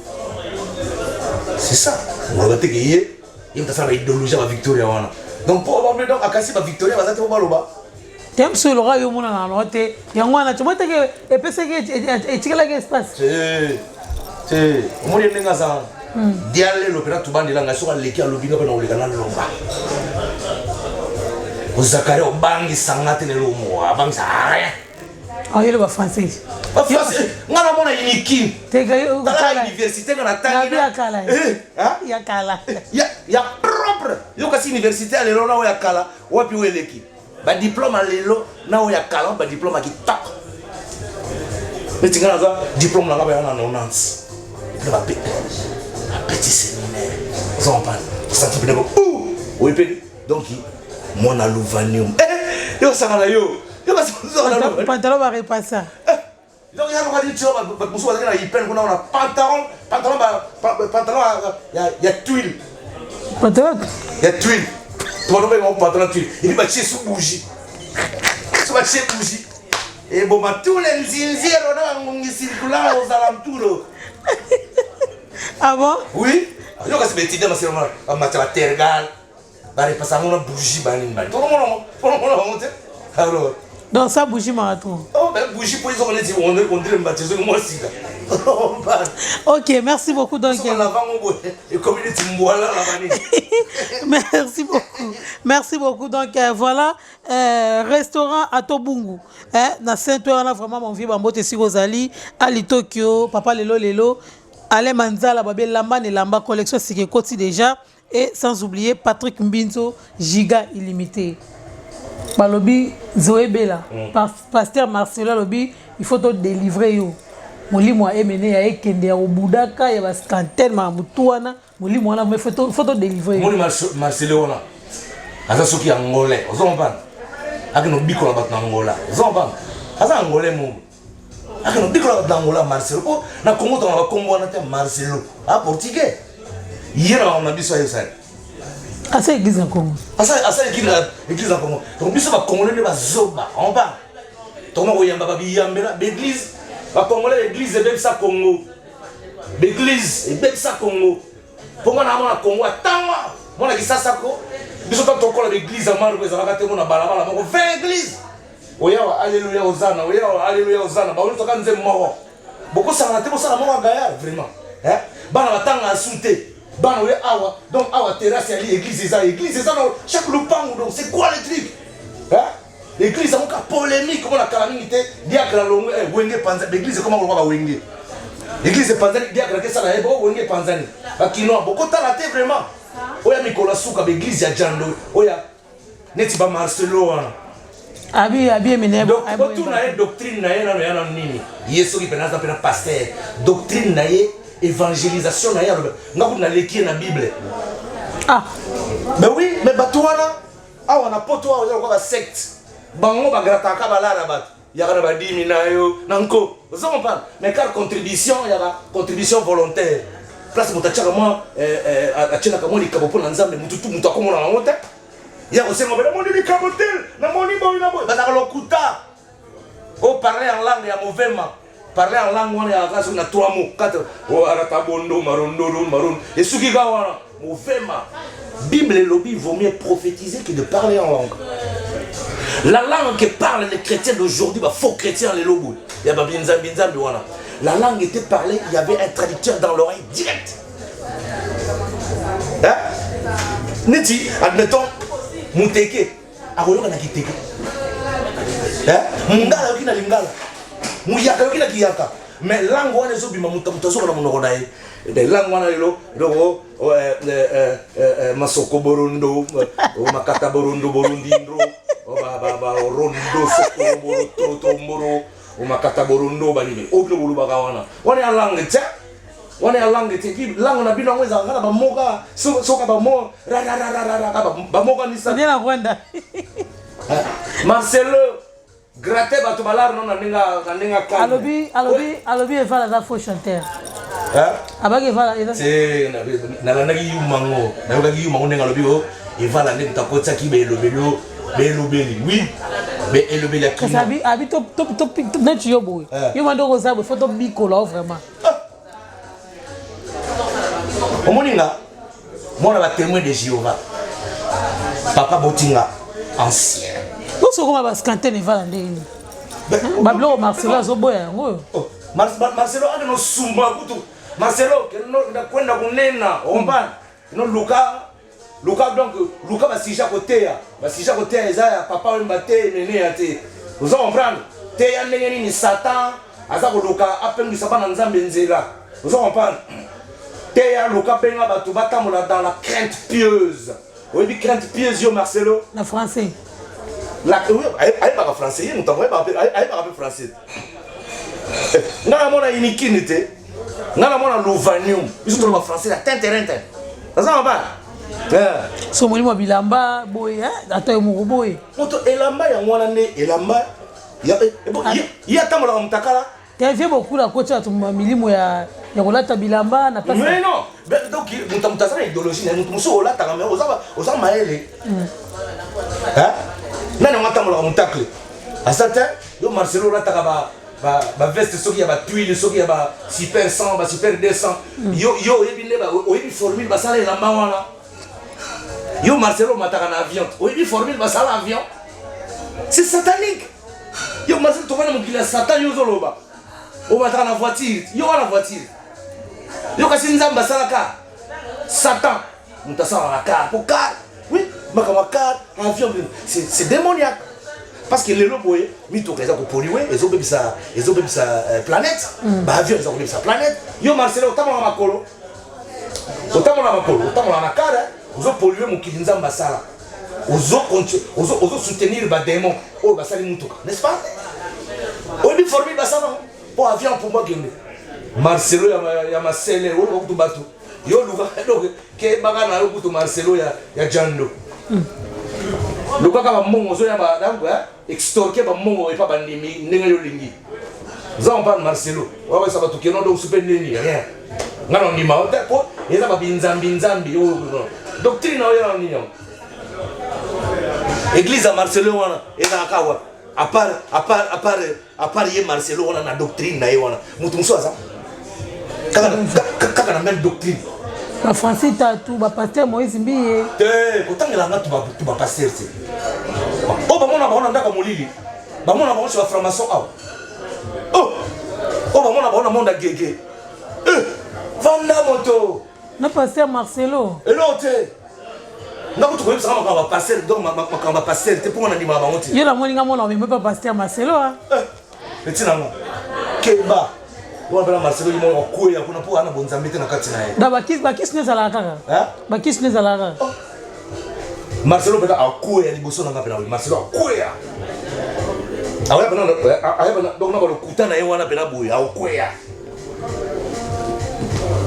Speaker 1: C'est ça. On va te gagner. Il y a une idéologie à Victoria. Donc, pour avoir donc à Victoria, vous allez voir
Speaker 2: T'aimes ce Laura yo mona na note. Yangwana tu monte que epese que etikala que espace.
Speaker 1: C'est moi je n'ai pas diale l'opéra tout bande là sur leki a lobinga ko na olekana lomba. Ozakari obangi sangate ne lomo abangi sa rien.
Speaker 2: Ah il va français.
Speaker 1: Pas français. Ngana mona iniki.
Speaker 2: Tega
Speaker 1: yo kala université ngana tangi.
Speaker 2: Ya kala.
Speaker 1: Hein?
Speaker 2: Ya kala.
Speaker 1: Ya propre. Yo kasi université à lelo na o ya kala, wapi weleki. Ba diplôme à lelo na o ya kala, ba diplôme qui tak. Mais tu ngana za diplôme na ba na 90. Le petit séminaire. On parle. Ça tu peux oui donc mon alouvanium. Yo ça na yo. Yo parce que
Speaker 2: pantalon va repasser.
Speaker 1: Donc il y a le dit tu vois parce que là il peine qu'on a pantalon il y a tuile.
Speaker 2: Pantalon
Speaker 1: il y a tuile. Tu vois on pantalon tuile. Il va chez sous bougie. Tu vas chez bougie. Et bon ma tous les zinzero na ngi circular aux alentours.
Speaker 2: Ah bon?
Speaker 1: Oui. Yo kasi betida ma siroma ma tergal. Ba repasser on bougie bani bani. Tout le monde monte. Alors
Speaker 2: dans ça bougie marathon.
Speaker 1: Oh ben bougie pour les organiser on dirait me baptiser moi aussi là.
Speaker 2: OK, merci beaucoup donc.
Speaker 1: Et communauté mboala la
Speaker 2: Merci beaucoup. Merci beaucoup donc voilà restaurant à Tobungu na Saint-Ouen là vraiment mon vieux bambote Sigozali Ali Tokyo papa lelo Ale Manzala babé lamba ne lamba collection c'est Koti déjà et sans oublier Patrick Mbinzo Giga illimité. Balobi Zoé Bella pasteur Marcelo Lobi il faut te délivrer yo molimo a mené ya ekende ya obudaka ya baskantel ma mutuana molimo na faut te délivrer
Speaker 1: yo Marcelo wana asa soki angolais ozomba akino bikola bat na Angola ozomba asa angolais mo akino bikola bat na Angola Marcelo ko na Congo to na Congo na te Marcelo a portugais yera on a biso ya ça
Speaker 2: asa église en Congo
Speaker 1: asa église en Congo donc biso ba congolais ba zoba on va toma ko yamba ba biyambela l'église ba congolais église et ça Congo l'église et ça Congo pour moi na mona Congo atanga mona kisasa ko biso to tokola l'église amaro ko ezalaka te mona balabala moko 20 église oya alléluia hosana oya alléluia hosana ba on tokanze moko boko sanga te bosala moko gaya vraiment bana batanga asute Ban ouais awa. Donc awa terrasse à l'église c'est ça. Église c'est ça dans chaque lupango donc c'est quoi le truc? Hein? L'église c'est encore polémique comme la calamité. Diacre la longue wenge panza. L'église comment on va wenge? L'église c'est panza diacre que ça là bon wenge panza. Bakino beaucoup t'as la vraiment. Oya Nicolas Souka l'église ya Jando. Oya neti ba Marcelo wana.
Speaker 2: Abi menebo.
Speaker 1: Donc tout na doctrine na ye na nini. Yesu qui penasa pena pasteur. Doctrine na ye évangélisation na ye ngaku na leki na Bible.
Speaker 2: Ah.
Speaker 1: Mais oui, mais batouana awa na poto awa ko ba secte. Bango ba grataka balara bat. Yaka na ba dimi na yo nanko. Vous en parlez. Mais car contribution yaka contribution volontaire. Place mutachaka moi achena kama ni kabopo na nzambe mututu mutu akomona na ngote. Ya osengo bela moni ni kabotel na moni boy na boy. Bazaka lokuta. O parler en langue ya mouvement. Parler en langue on ya kaso na 3 mots 4. O arata bondo marondo maron. Et suki ga wana mouvement. Bible et lobby vaut mieux prophétiser que de parler en langue. La langue que parlent les chrétiens d'aujourd'hui, bah faux chrétiens les lobos. Il y a binzambi wana. La langue était parlée, il y avait un traducteur dans l'oreille direct. Hein? Neti, admettons, Mouteke, Aroyoka na Kiteke. Hein? Mungala yoki na lingala. Muyaka yoki na kiyaka. Mais langue wana zo bima mutazo na monoko na ye. De langue wana lelo, masoko borondo, makata borondo borondindro, ba rondo soko borondo o makata borondo bani oklo bolu bakawana wana ya langue tsa wana ya langue te langue na bino ngweza ngala ba moka soka ba mo ra ba moka ni sa
Speaker 2: na kwenda
Speaker 1: Marcelo gratte ba to balar non na ninga ka
Speaker 2: alobi evala za faux chanteur abaki evala
Speaker 1: c'est na nagi yumango na nagi yumango ninga lobi o evala ndenta kotsa ki be lobelo oui. Mais et le bel acquis.
Speaker 2: Abi top net yo boy. Yo mando ko za bo photo biko là vraiment.
Speaker 1: Omoninga moi la témoin de Jéhovah. Papa Botinga ancien.
Speaker 2: Vous so comment ba scanter ne va ndeni. Bablo Marcelo zo boya ngo.
Speaker 1: Marcelo ande no sumba kutu. Marcelo que no kwenda kunena omba. No Luka donc Luka basija côté eza papa wembate nene ate. Vous comprenez? Te ya ndenge ni Satan aza ko Luka apengisa bana nzambe nzela. Vous comprenez? Te ya Luka benga batu batamola dans la crainte pieuse. Oui, bi crainte pieuse yo Marcelo.
Speaker 2: Na français.
Speaker 1: La oui, aïe pas français, nous t'envoie pas français. Ngala mona inikinité. Ngala mona lovanium. Ils sont en français la tinterente. Ça va pas?
Speaker 2: So moni mo bilamba boy atoy mo boy
Speaker 1: moto elamba ya mwana ne elamba ya tamola mtakala
Speaker 2: te vie beaucoup la coach to milimo ya kolata bilamba na pasa
Speaker 1: mais non donc mutamutasa idéologie na muso olata kama oza maele nani ngatamola mutakle asata yo Marcelo olata ba veste soki ya ba tuile soki ya ba super 100 ba super 200 yo ebine ba oyebi formule basala elamba wana. Yo Marcelo mataka na avion. Oui, formule basala avion. C'est satanique. Yo Marcelo to vana mukila Satan yo zoloba. O mataka na voiture. Yo na voiture. Yo kasi nzamba basala ka. Satan. Mutasala na car. Pour car. Oui, makama car, avion. C'est démoniaque. Parce que les loboye, mi to keza ko poliwe, ezo bebisa planète. Ba avion ezo bebisa planète. Yo Marcelo tamona makolo. Otamona na car. Vous polluez mon kilinzamba sala. Vous soutenir les démons. Oh, basali mutuka. N'est-ce pas? On dit former basala. Pour avion pour moi qui Marcelo ya masele. Oh, tu batu. Yo luka donc que bagana yo kutu Marcelo ya Jando. Luka kama mongo zo ya ba donc extorquer ba mongo et pas bandimi ndenge yo lingi. Za on parle Marcelo. Wa ba sabatu keno donc super nini rien. Ngano ni ma hote po eza ba binzambi yo. Doctrine oyo nini église à Marcelo wana eza kawa à part ye Marcelo wana na doctrine na ye wana mutu musoza kaka na même doctrine
Speaker 2: ba français tout ba pasteur Moïse Mbiye
Speaker 1: kotangela nga tu ba pasteur c'est oh ba mona ndaka molili ba mona ba sur formation oh ba mona monde gege vanda moto
Speaker 2: Non, pasteur Marcelo.
Speaker 1: Et là, donc tu vois ça on va passer donc on va passer te pour on anima ba monti.
Speaker 2: Yo la moninga mona mais pas pasteur Marcelo hein.
Speaker 1: Petit nanga. Keba. On va Marcelo il m'a koya kuna pour ana bonzambe te na kati na ye.
Speaker 2: Da bakis ne zala kaka.
Speaker 1: Hein?
Speaker 2: Bakis ne zala kaka.
Speaker 1: Marcelo beta akoya liboso nanga pena Marcelo akoya. Awa bana donc na ba lokuta na ye wana pena boya akoya.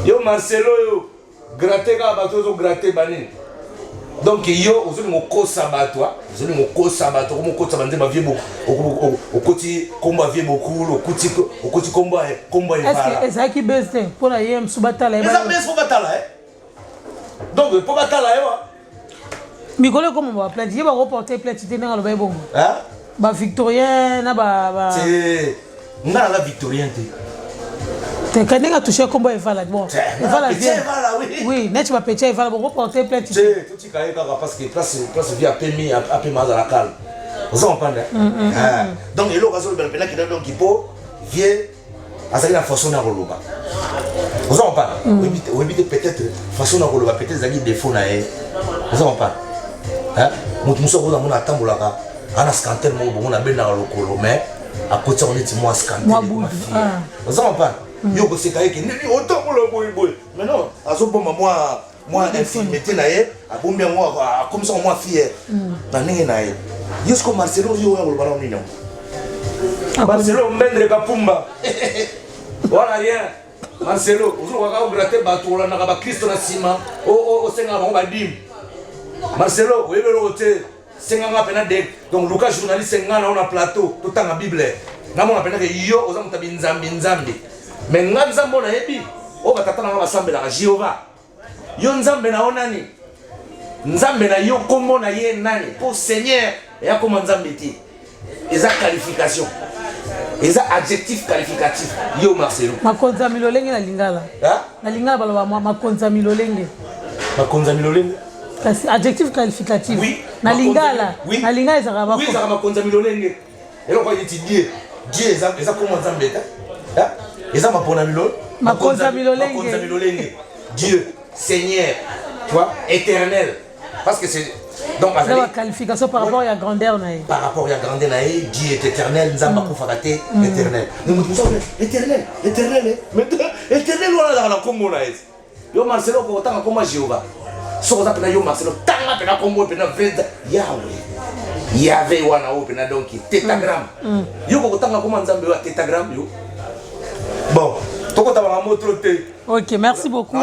Speaker 1: Yo Marcelo yo gratter ka bato zo gratter banini. Donc yo ozoni mokosa bato, ozoni mokosa bato, mokosa bande ba vie beaucoup. Okoti komba vie beaucoup, okoti komba
Speaker 2: est-ce que ça qui baisse pour la yem subatala.
Speaker 1: Ça baisse pour batala Donc pour batala
Speaker 2: Mikolo comment on va plainte, il va reporter plainte dans le baibon.
Speaker 1: Hein?
Speaker 2: Ba victorien na ba
Speaker 1: c'est na la victorien
Speaker 2: te quand on a touché combat il va là bon il va là bien oui net va péter il va bon reporter plainte
Speaker 1: c'est tout qui caille parce que place via permis à mal à la calme vous entendez donc il l'occasion de belle qui donc il peut vient à ça la façon na roloba vous entendez oui peut-être façon na roloba peut-être ça qui défaut na vous entendez hein muso ko na mona tambolaka ana scanner mo bon na bena lokolo mais à côté on est moi scanner vous entendez yo ko seka yeke nini otambola boy mais non azoboma moi infirmité na ye abombi moi comme ça moi fier na ndenge na ye yesko Marcelo yo ya kolobana nini Marcelo mbendre kapumba voilà rien Marcelo ozo ka gratter bato la na ba Kristo na sima o senga ba dim Marcelo webelo te senga nga pena de donc Lucas journaliste senga na on plateau tout en Bible na mona pena ke yo oza mutabi nzambe mais nga nzambe na yebi o batatana nga basambela ka Jehova yo nzambe na onani nzambe na yo kombo na ye nani pour Seigneur ya comme nzambe ti eza qualification eza adjectif qualificatif yo Marcelo
Speaker 2: makonza milolenge na lingala na lingala baloba makonza milolenge kasi adjectif qualificatif
Speaker 1: oui
Speaker 2: na lingala na lingala eza ba
Speaker 1: oui eza makonza milolenge elo kwa yiti Dieu eza comme nzambe ta Ils ont makonza milolenge. Dieu, Seigneur, tu vois, éternel. Parce que c'est donc
Speaker 2: la qualification par rapport à la grandeur naïe.
Speaker 1: Par rapport à la grandeur naïe, Dieu est éternel, nous avons éternel. Éternel. Mais éternel on a la Congo naïe. Yo Marcelo ko tanga comme Jéhovah. So ça pena yo Marcelo tanga pena Congo pena veda Yahweh wana o pena donc tétagramme. Yo ko tanga comme nzambe wa tétagramme yo. Bon,
Speaker 2: ok, merci beaucoup.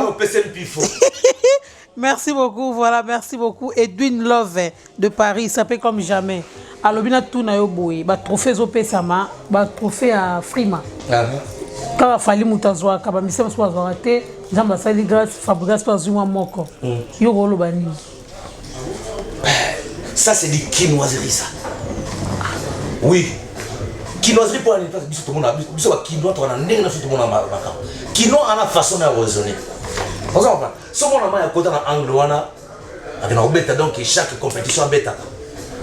Speaker 2: Merci beaucoup, voilà, merci beaucoup. Edwin Love de Paris, ça fait comme jamais. Alors, bien tout na yo boy, ba trophée zopé sama, ba trophée à Frima. Quand fali mutazwa, kaba mise mso azwate, jamba sali grâce Fabrice Pazuma moko. Yo rolo bani.
Speaker 1: Ça c'est du quinoiserie ça. Oui. Quinoiserie pour aller parce que tout le monde a biso ba quinoa to na ndenge na tout le monde a maka. Quinoa ana façon na raisonner. Vous comprenez? Ce qu'on a mal à côté dans angle wana avec na beta donc chaque compétition beta.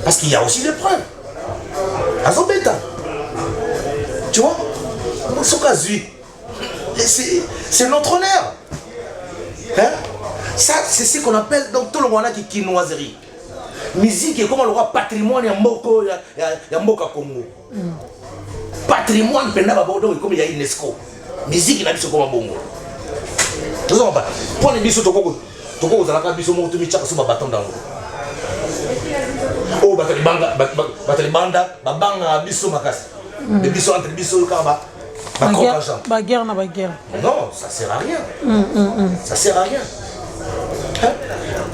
Speaker 1: Parce qu'il y a aussi des preuves. Azo beta. Tu vois? Ce cas c'est notre honneur. Hein? Ça c'est ce qu'on appelle donc tout le monde a qui quinoiserie. Musique est comme le roi patrimoine ya mboka Congo. Patrimoine penda babodo comme il y a UNESCO. Musique na biso comme bongo. Vous savez pas. Pour les biso toko za la biso mo to mi chaka so ba baton dango. Oh batalibanda babanga biso makasi. Les biso entre biso kaba.
Speaker 2: Baguerre.
Speaker 1: Non, ça sert à rien. Ça sert à rien. Hein?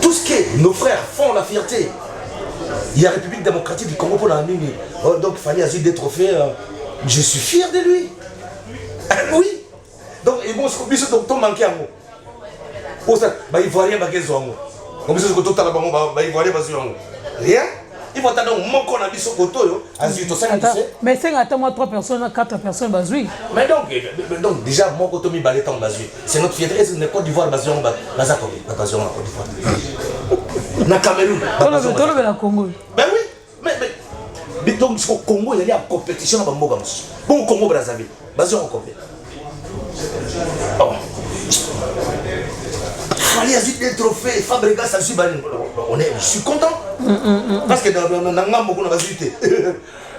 Speaker 1: Tout ce que nos frères font la fierté. Il y a la République démocratique du Congo pour la mine. Donc il fallait ajouter des trophées. Je suis fier de lui. Oui. Donc, et bon, ce que tu manques à moi. Oh, ça, il faut rien baguer sur moi. Comme ça, ce que tu as il faut rien baguer sur moi. Rien. Il faut attendre mon qu'on a mis sur côté.
Speaker 2: Mais c'est attends 3 personnes, 4 personnes basées.
Speaker 1: Mais donc déjà mon côté mi balé en basé. C'est notre fierté. Est-ce que Côte d'Ivoire basé en Bazako, la basé en Côte d'Ivoire. Na Cameroun.
Speaker 2: Dans le Congo.
Speaker 1: Ben oui. Mais donc au Congo il y a une compétition dans Bamboga. Bon au Congo Brazzaville. Basé en Congo. Fali a eu des trophées, Fabregas a eu je suis content. Parce que dans Nangam, on a visité.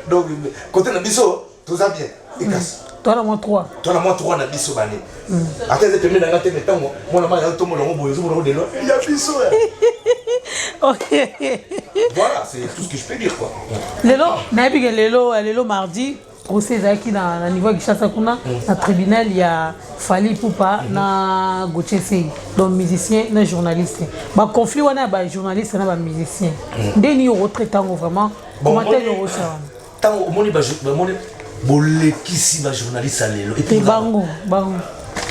Speaker 1: Donc, côté Nabiso, tout ça bien. Et casse.
Speaker 2: Toi, on a moins 3.
Speaker 1: Toi, on a moins 3 Nabiso. Attends, je te mets dans la tête, mais moi, je vais il y a Biso.
Speaker 2: Ok.
Speaker 1: Voilà, c'est tout ce que je peux dire. Quoi.
Speaker 2: Lelo, mardi, procès qui dans le niveau de Kinshasa, dans le tribunal, il y a Fali Poupa, na Gauthier Sey, donc musicien, na journaliste. Le conflit, on a des journalistes et des musiciens. Dès qu'il y a un retraitant, vraiment, comment est-ce que ça?
Speaker 1: Tant au monde, bolekisi ba journaliste à l'élo. Et puis
Speaker 2: bango.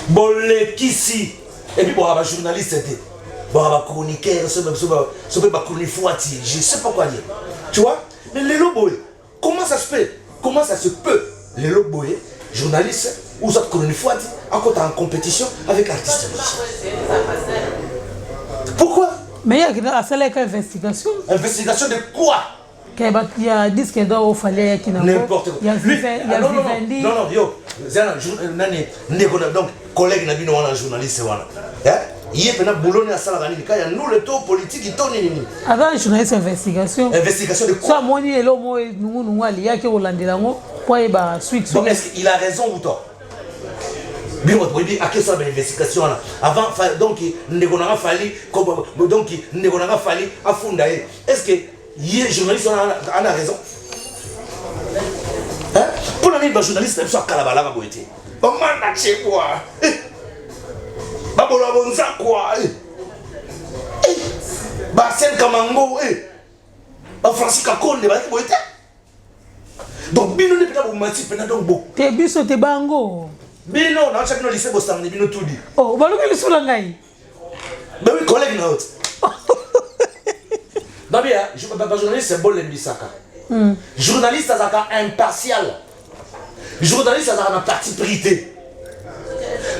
Speaker 1: Bolekisi. Et puis bon, ba journaliste c'était. Bon, ba chroniqueur, ce peut pas chroniquer, je sais pas quoi dire. Tu vois? Mais l'élo boy, comment ça se fait? Comment ça se peut? L'élo boy, journaliste ou ça chroniquer, à côté en compétition avec l'artiste. Pourquoi?
Speaker 2: Mais il y a une investigation.
Speaker 1: Investigation de quoi?
Speaker 2: Il y a 10 qui doivent fallait qu'il
Speaker 1: n'importe quoi.
Speaker 2: Il y a Vivendi.
Speaker 1: Non, yo. Donc, collègue Nabino, on a un journaliste. Il y a un boulot à Salarani. Il y a nous le taux politique qui tourne.
Speaker 2: Avant, une journaliste investigation.
Speaker 1: Investigation de quoi?
Speaker 2: Soit moi, il y a qui Hollandais pour y avoir suite.
Speaker 1: Donc, est-ce qu'il a raison ou pas? Bien, à quelle soit l'investigation là? Avant, donc, nous avons fallu à Fundae. Est-ce que les journalistes ont raison? Pour les journalistes, ils sont à Kalabala. Comment t'as quoi? Babola Bonza quoi? Basen Kamango, Francis Kakonde, donc, Bino n'est pas pour mentir, donc beaucoup.
Speaker 2: T'es biso, t'es bango.
Speaker 1: Bino, dans chaque lycée, Boston, Bino tout dit.
Speaker 2: Oh, bah, le sous la gaille.
Speaker 1: Ben oui, collègue, non. Non, bien, journaliste, c'est bon, l'embissaka. Journaliste, c'est impartial. Journaliste, c'est la partie prité.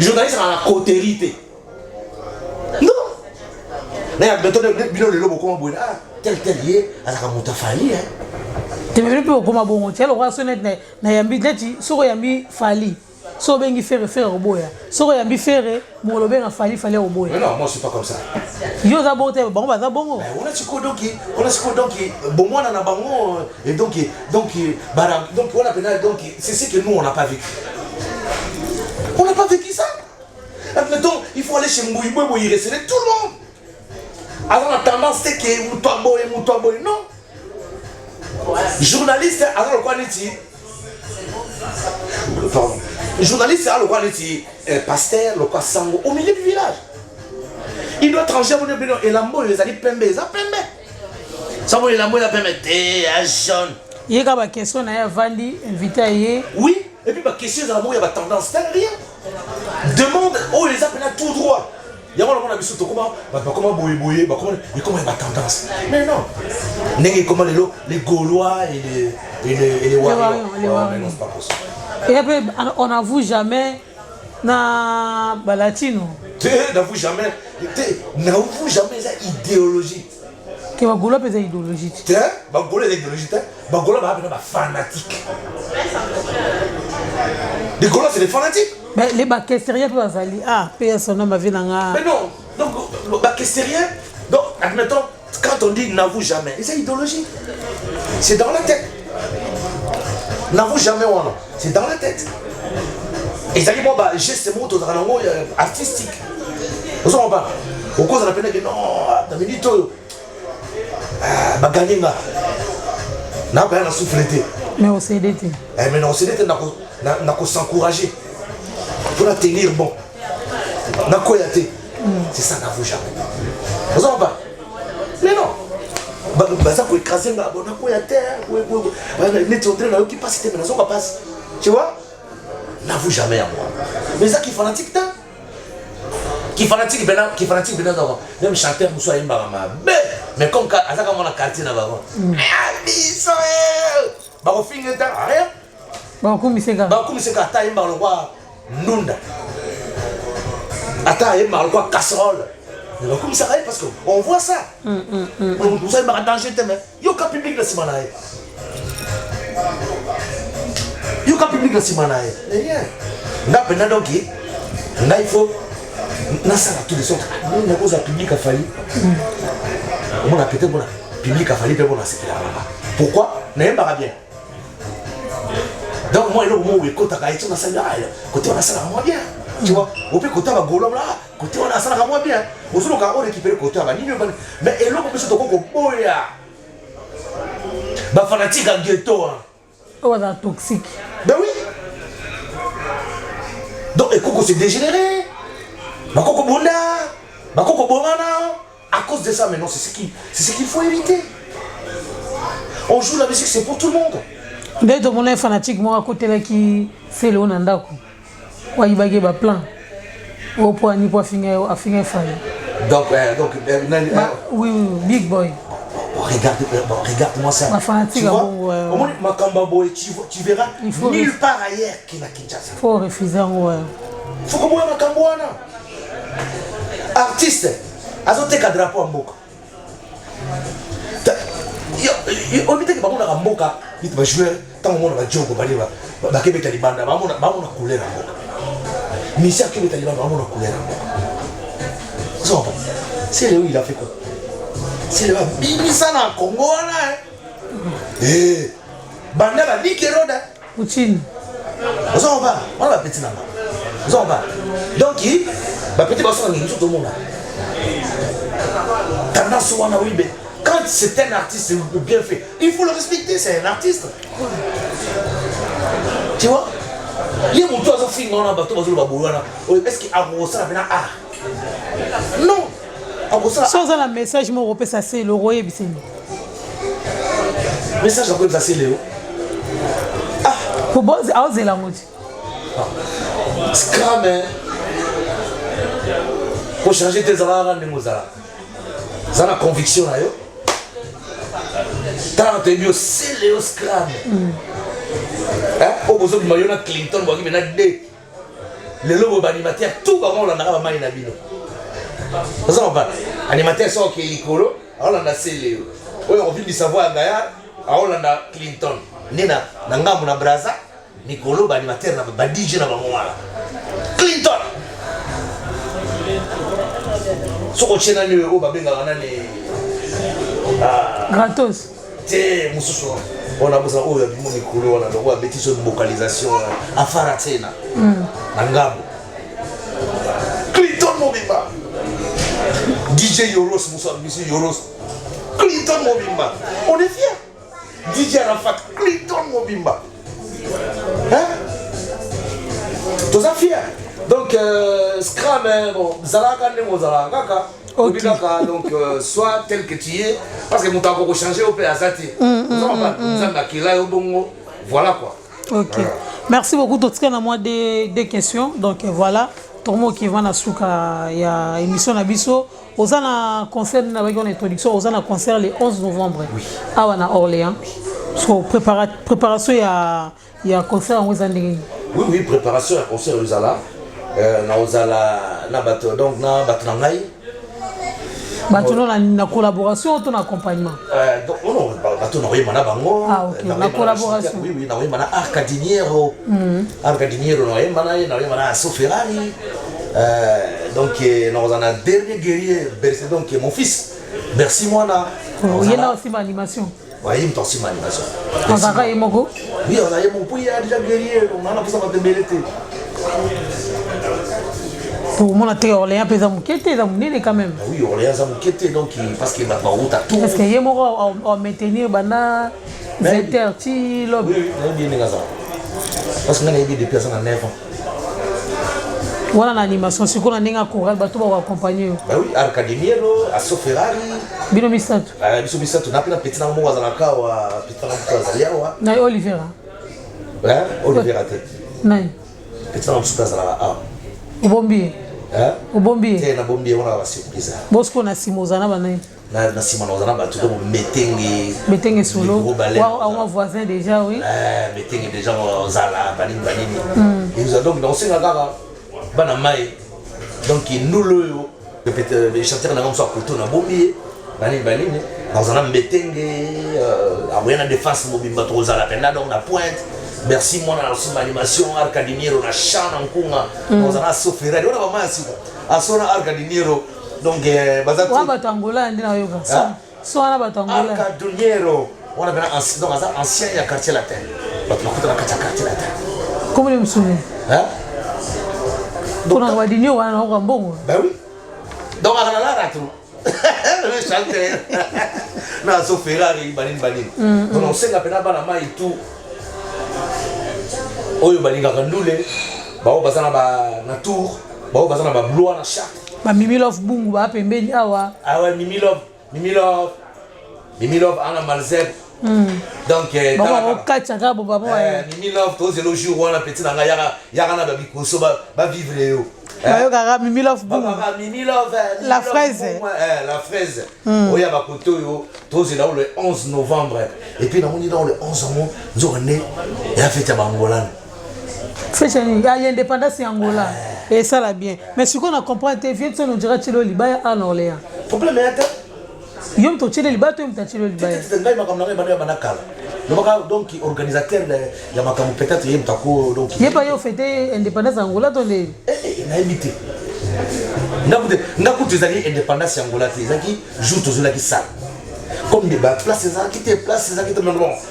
Speaker 1: Journaliste, c'est la cotérité. Non. Mais maintenant, Bino, le lobo, comment vous tel, y est, à la Moutafali, hein.
Speaker 2: Tu me dis comment bon, tu as le roi sonnet, na yambi, so yambi fali. So bengi faire au boya. So yambi faire, mon lobe a fali au boya.
Speaker 1: Mais non, moi je suis pas comme ça.
Speaker 2: Yo za bon, bon, bah za bon.
Speaker 1: On a ce code donc, bon moi on a bango et donc on a pénal donc c'est ce que nous on n'a pas vécu. On n'a pas vécu ça. Maintenant, il faut aller chez Mbouy, il reste tout le monde. Alors la tendance c'est que Moutouaboy, non. Journaliste, alors quoi n'est-il? Pardon. Journaliste, alors quoi n'est-il? Pasteur, le quoi sango, au milieu du village. Il doit trancher mon opinion. Et la mot, ils allaient pembe, ils ont pembe. Ça va, la mot, il a pembe, t'es jaune.
Speaker 2: Il y a une question, il y a Vandi, invité à y.
Speaker 1: Oui, et puis ma question, il y a une tendance, c'est rien. Demande, oh, ils appellent tout droit. Il y a un peu comment bouiller, comment il y a tendance. Mais non. Les Gaulois et les Warriors. Mais non, c'est pas possible.
Speaker 2: Et après, on n'avoue jamais na Balatino.
Speaker 1: N'avoue jamais cette idéologie.
Speaker 2: Que Bagoula peut être idéologique.
Speaker 1: Bagoula est idéologique. Bagoula est fanatique. Les Gaulois, c'est des fanatiques.
Speaker 2: Mais les Bakestériens peuvent aller. Ah, PS, on a vu dans la.
Speaker 1: Mais non, donc, les Bakestériens, donc, admettons, quand on dit n'avoue jamais, c'est idéologie. C'est dans la tête. N'avoue jamais, c'est dans la tête. Et ça dit, moi, geste mots artistique. Vous savez pas. Au cause de la peine que non, t'as mis tout. Gagner là. N'a pas rien à souffleter.
Speaker 2: Mais au CDT.
Speaker 1: Mais non, au CDT, n'a qu'à s'encourager. Pour la tenir bon. N'a quoi y c'est ça, n'avoue jamais. Vous savez pas. Mais non. Ça peut écraser n'a quoi y a terre. Qui passe, tu vois? N'avoue jamais à moi. Mais ça qui est fanatique, t'as? Qui fanatique, même chanteur, nous soyons barama. Mais comme ça, comme on a quartier là-bas. Rien.
Speaker 2: Comme c'est
Speaker 1: Ata il m'a le roi Nunda. Ata il m'a le roi casserole. Comme ça, parce qu'on voit ça. Vous savez, il m'a danger, mais il y a un public de Simanaï. Il y a un public de Simanaï. Rien. Donc, il faut nasala tous les centres na cause public a failli on a peut-être bon public a failli peut bon c'est là pourquoi n'aimera bien donc moi le moment où écoute à été on a ça là côté on a ça moins bien tu vois au plus côté va golom là côté on a ça moins bien au solo on récupérer côté va ni mais et l'autre peut se toko boya ba fanatique à ghetto
Speaker 2: oh là toxique
Speaker 1: ben oui donc et Coco s'est dégénéré Bakoko Bonda, Bakoko Bomana, à cause de ça maintenant, c'est ce qu'il faut éviter. On joue la musique, c'est pour tout le monde.
Speaker 2: Dès que mon fanatique, moi à côté là qui c'est le Onandako. Ouais, il bagage ba plan. Au point ni pour finir à finir faille.
Speaker 1: Donc
Speaker 2: oui, big boy.
Speaker 1: Regarde-moi ça.
Speaker 2: Ma fanatique
Speaker 1: tu vois,
Speaker 2: bon
Speaker 1: Makamba Boy, tu verras nulle part ailleurs qu'il a Kinshasa.
Speaker 2: Faut refuser ouais.
Speaker 1: Faut que moi Makambouana. Artiste, azoteka drapeau en boka. On dit que on a mboka, il va jouer tant on va jouer ba kebe talibanda, ba on couleur en boka. Misia kebe talibanda, ba on couleur en boka. C'est là où il a fait quoi? C'est là bimi sana Congo là. Eh, banda ba dikeroda.
Speaker 2: Poutine.
Speaker 1: On va petit nana. Donc petit basson tout le monde. Tendance oui, mais quand c'est un artiste bien fait, il faut le respecter, c'est un artiste. Tu vois? Il y a mon toit à film, on a bateau, est-ce qu'il a ça non!
Speaker 2: Sans un message, mon repère, ça c'est le roi et
Speaker 1: message après ça c'est Léo.
Speaker 2: Pour bon, à oser la mode.
Speaker 1: Scram, pour changer tes arabes, ça la conviction là, yo. Tant que tu c'est Léo Scram. Au besoin de Mariona Clinton, vous avez des les lobes animateurs, tout va on a maï nabino. Vous en va. Animateurs sont qui écolo, alors on a c'est Léo. Oui, on vient de savoir Gaïa, alors on a Clinton. Nina, nanga muna braza, Nicolo, animateur na DJ na bamwala. Clinton. Soko chena ni o babenga nani
Speaker 2: gratos
Speaker 1: te mususu on a besoin o ya bimo Nicolo on a droit bêtise de vocalisation afara tena nangabo Clinton Mobimba DJ Yoros monsieur Yoros Clinton Mobimba on est fiers DJ Arafat Clinton Mobimba hein tous à fiers. Donc, Scram, bon, Zalaka, donc, soit tel que tu es, parce que mon temps pour changer au PAZATI. Voilà quoi.
Speaker 2: Ok. Merci beaucoup. Tout ce qu'on a moi des questions. Donc voilà. Tout le monde qui va à Souka, il y a émission Nabiso. Aux un concert, nous avons une introduction. Aux un concert le 11 novembre. Oui. À Orléans. So, préparation, il y a un concert en Wazanding.
Speaker 1: Oui, préparation, un concert aux Zala. Donc, na batunangai.
Speaker 2: Na collaboration ou ton accompagnement?
Speaker 1: Donc, non, batunangai mana bango.
Speaker 2: Ah, ok, na collaboration.
Speaker 1: Oui, na mana Arcadiniero. Arcadiniero, na mana Soferrari. Donc, nous avons un dernier guerrier, donc mon fils. Merci, moi, là.
Speaker 2: Il y a aussi ma animation.
Speaker 1: Oui, il y a aussi ma animation.
Speaker 2: On a gagné mon go?
Speaker 1: Oui, on a gagné mon go. Il y a déjà guerrier. On a besoin de m'aider.
Speaker 2: Pour moi, Orléans peut être quand même.
Speaker 1: Oui, Orléans a donc parce qu'il m'a pas route à tout.
Speaker 2: Est-ce qu'il y a un maintenir bana Zetterti lobby?
Speaker 1: Oui, bien ça. Parce qu'on a des personnes en 9 ans.
Speaker 2: Voilà l'animation, c'est qu'on a un choral, bateau va accompagner.
Speaker 1: Bah oui, Arcadiniero, à Soferrari.
Speaker 2: Bino Misato.
Speaker 1: Misato, on a plein de petits noms à Zalaka ou à Petit Noms à
Speaker 2: Naï Olivera.
Speaker 1: Hein? Olivera.
Speaker 2: Naï.
Speaker 1: Petit Noms à Zalaka.
Speaker 2: Au Bombier.
Speaker 1: Hein?
Speaker 2: Au Bombier.
Speaker 1: C'est un Bombier, on a la surprise.
Speaker 2: Bosco na Simozana Banaï.
Speaker 1: Na Simozana, tout le monde Metengue.
Speaker 2: Metengue solo. Ou un voisin déjà, oui.
Speaker 1: Metengue déjà aux Zala, Banini. Et nous avons donc dansé la gare. Banamaï. Donc, nous le chanteur n'a pas soit couteau na Bombier. Banini. Nous avons Metengue. À moyen de défense, Mobimba Troza la Penda, donc la pointe. merci moi na aussi animation Arcadiniero na chana nkunga on a souffert on a vraiment assis à son Arcadiniero donc bazatu
Speaker 2: wa batangola ndina yoka so ana batangola
Speaker 1: Arcadiniero on a bien donc ancien ya quartier latin donc na quartier latin
Speaker 2: comment le souvenir
Speaker 1: hein
Speaker 2: donc on va dîner wana on mbongo
Speaker 1: bah oui donc on a la ratu le chanteur na so Ferrari balin donc on sait ngapena bana mai tout oyo balingaka ndule bao bazana ba na tour bao bazana ba bloa na chat
Speaker 2: ba Mimi Love bungu ba pembeni awa
Speaker 1: awa Mimi Love ana malzeb donc
Speaker 2: ba okacha ka bo baba
Speaker 1: Mimi Love to zelo jour wana petit na yaka na ba bikoso ba vivre yo
Speaker 2: bayo kaka Mimi Love bungu
Speaker 1: Mimi Love
Speaker 2: la fraise
Speaker 1: la fraise oya ba koto yo to zelo le 11 novembre et puis on est dans le 11 mois nzorne ya fête ya Angola.
Speaker 2: Il y a l'indépendance en Angola. Et ça va bien. Mais ce qu'on a compris, c'est que on dirait que le Liban est en Orléans.
Speaker 1: Le problème est que
Speaker 2: Yom to chile Liban, tu me chile Liban.
Speaker 1: Donc organisateur de la peut-être il donc
Speaker 2: il pas eu fêté indépendance en Angola ton il
Speaker 1: a imité. N'acoute des indépendance en Angola, qui joue toujours la qui ça. Comme des places qui étaient places qui étaient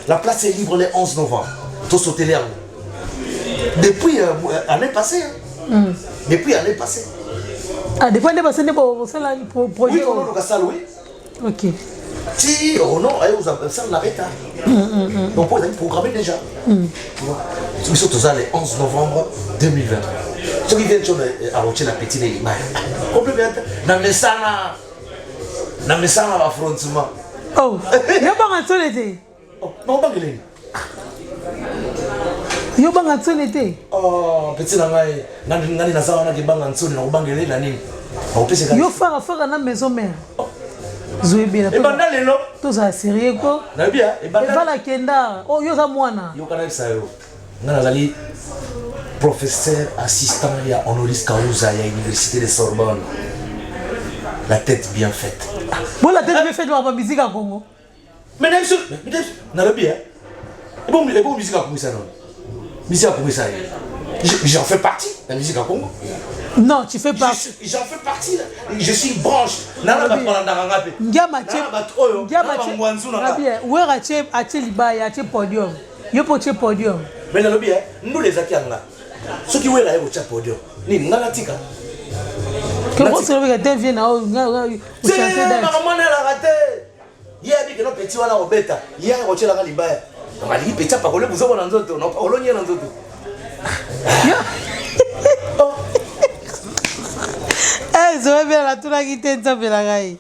Speaker 1: la place est libre le 11 novembre. Tout sauter l'air. Depuis l'année passée. Depuis l'année passée.
Speaker 2: Ah, depuis l'année passée, pour projet.
Speaker 1: Oui, on a ça, oui.
Speaker 2: Ok.
Speaker 1: Si on a ça, on arrête. Donc, on a programmé déjà. Nous sommes tous le 11 novembre 2020. Ceux qui viennent à la petite église. Complètement. Dans le sana, affrontement.
Speaker 2: Oh, il n'y a pas un seul été.
Speaker 1: Non, pas de
Speaker 2: yo banga tsone te
Speaker 1: petit na ngai ngani na sawana ke banga tsone na ubangele na nini opese ka
Speaker 2: yo fara na maison mère zoe bien
Speaker 1: e banda lelo
Speaker 2: to za sérieux ko
Speaker 1: na bien e banda
Speaker 2: bala kenda yo za mwana
Speaker 1: yo kana sa yo ngana zali professeur assistant ya honoris causa ya université de Sorbonne la tête bien faite
Speaker 2: bon la tête bien faite va musique à Congo
Speaker 1: mais na le bien et bon musique à Congo ça non. Musique à Congo, ça j'en fais partie, la musique à Congo.
Speaker 2: Non, tu fais partie.
Speaker 1: J'en fais partie. Je suis branche. Nana va prendre un
Speaker 2: podium. Il y a podium.
Speaker 1: Mais dans le bien, nous les acquis là. Ceux qui veulent aller au podium. Ni ngala tika.
Speaker 2: Comment ça veut dire vient là où
Speaker 1: c'est maman elle a raté. Hier dit que nos petits wana obeta. Hier on tient la libaya. On va dire petit pas coller vous avez dans d'autres. Non pas olonia dans d'autres.
Speaker 2: Eh, je vais bien la tour qui t'entend bien la gaille.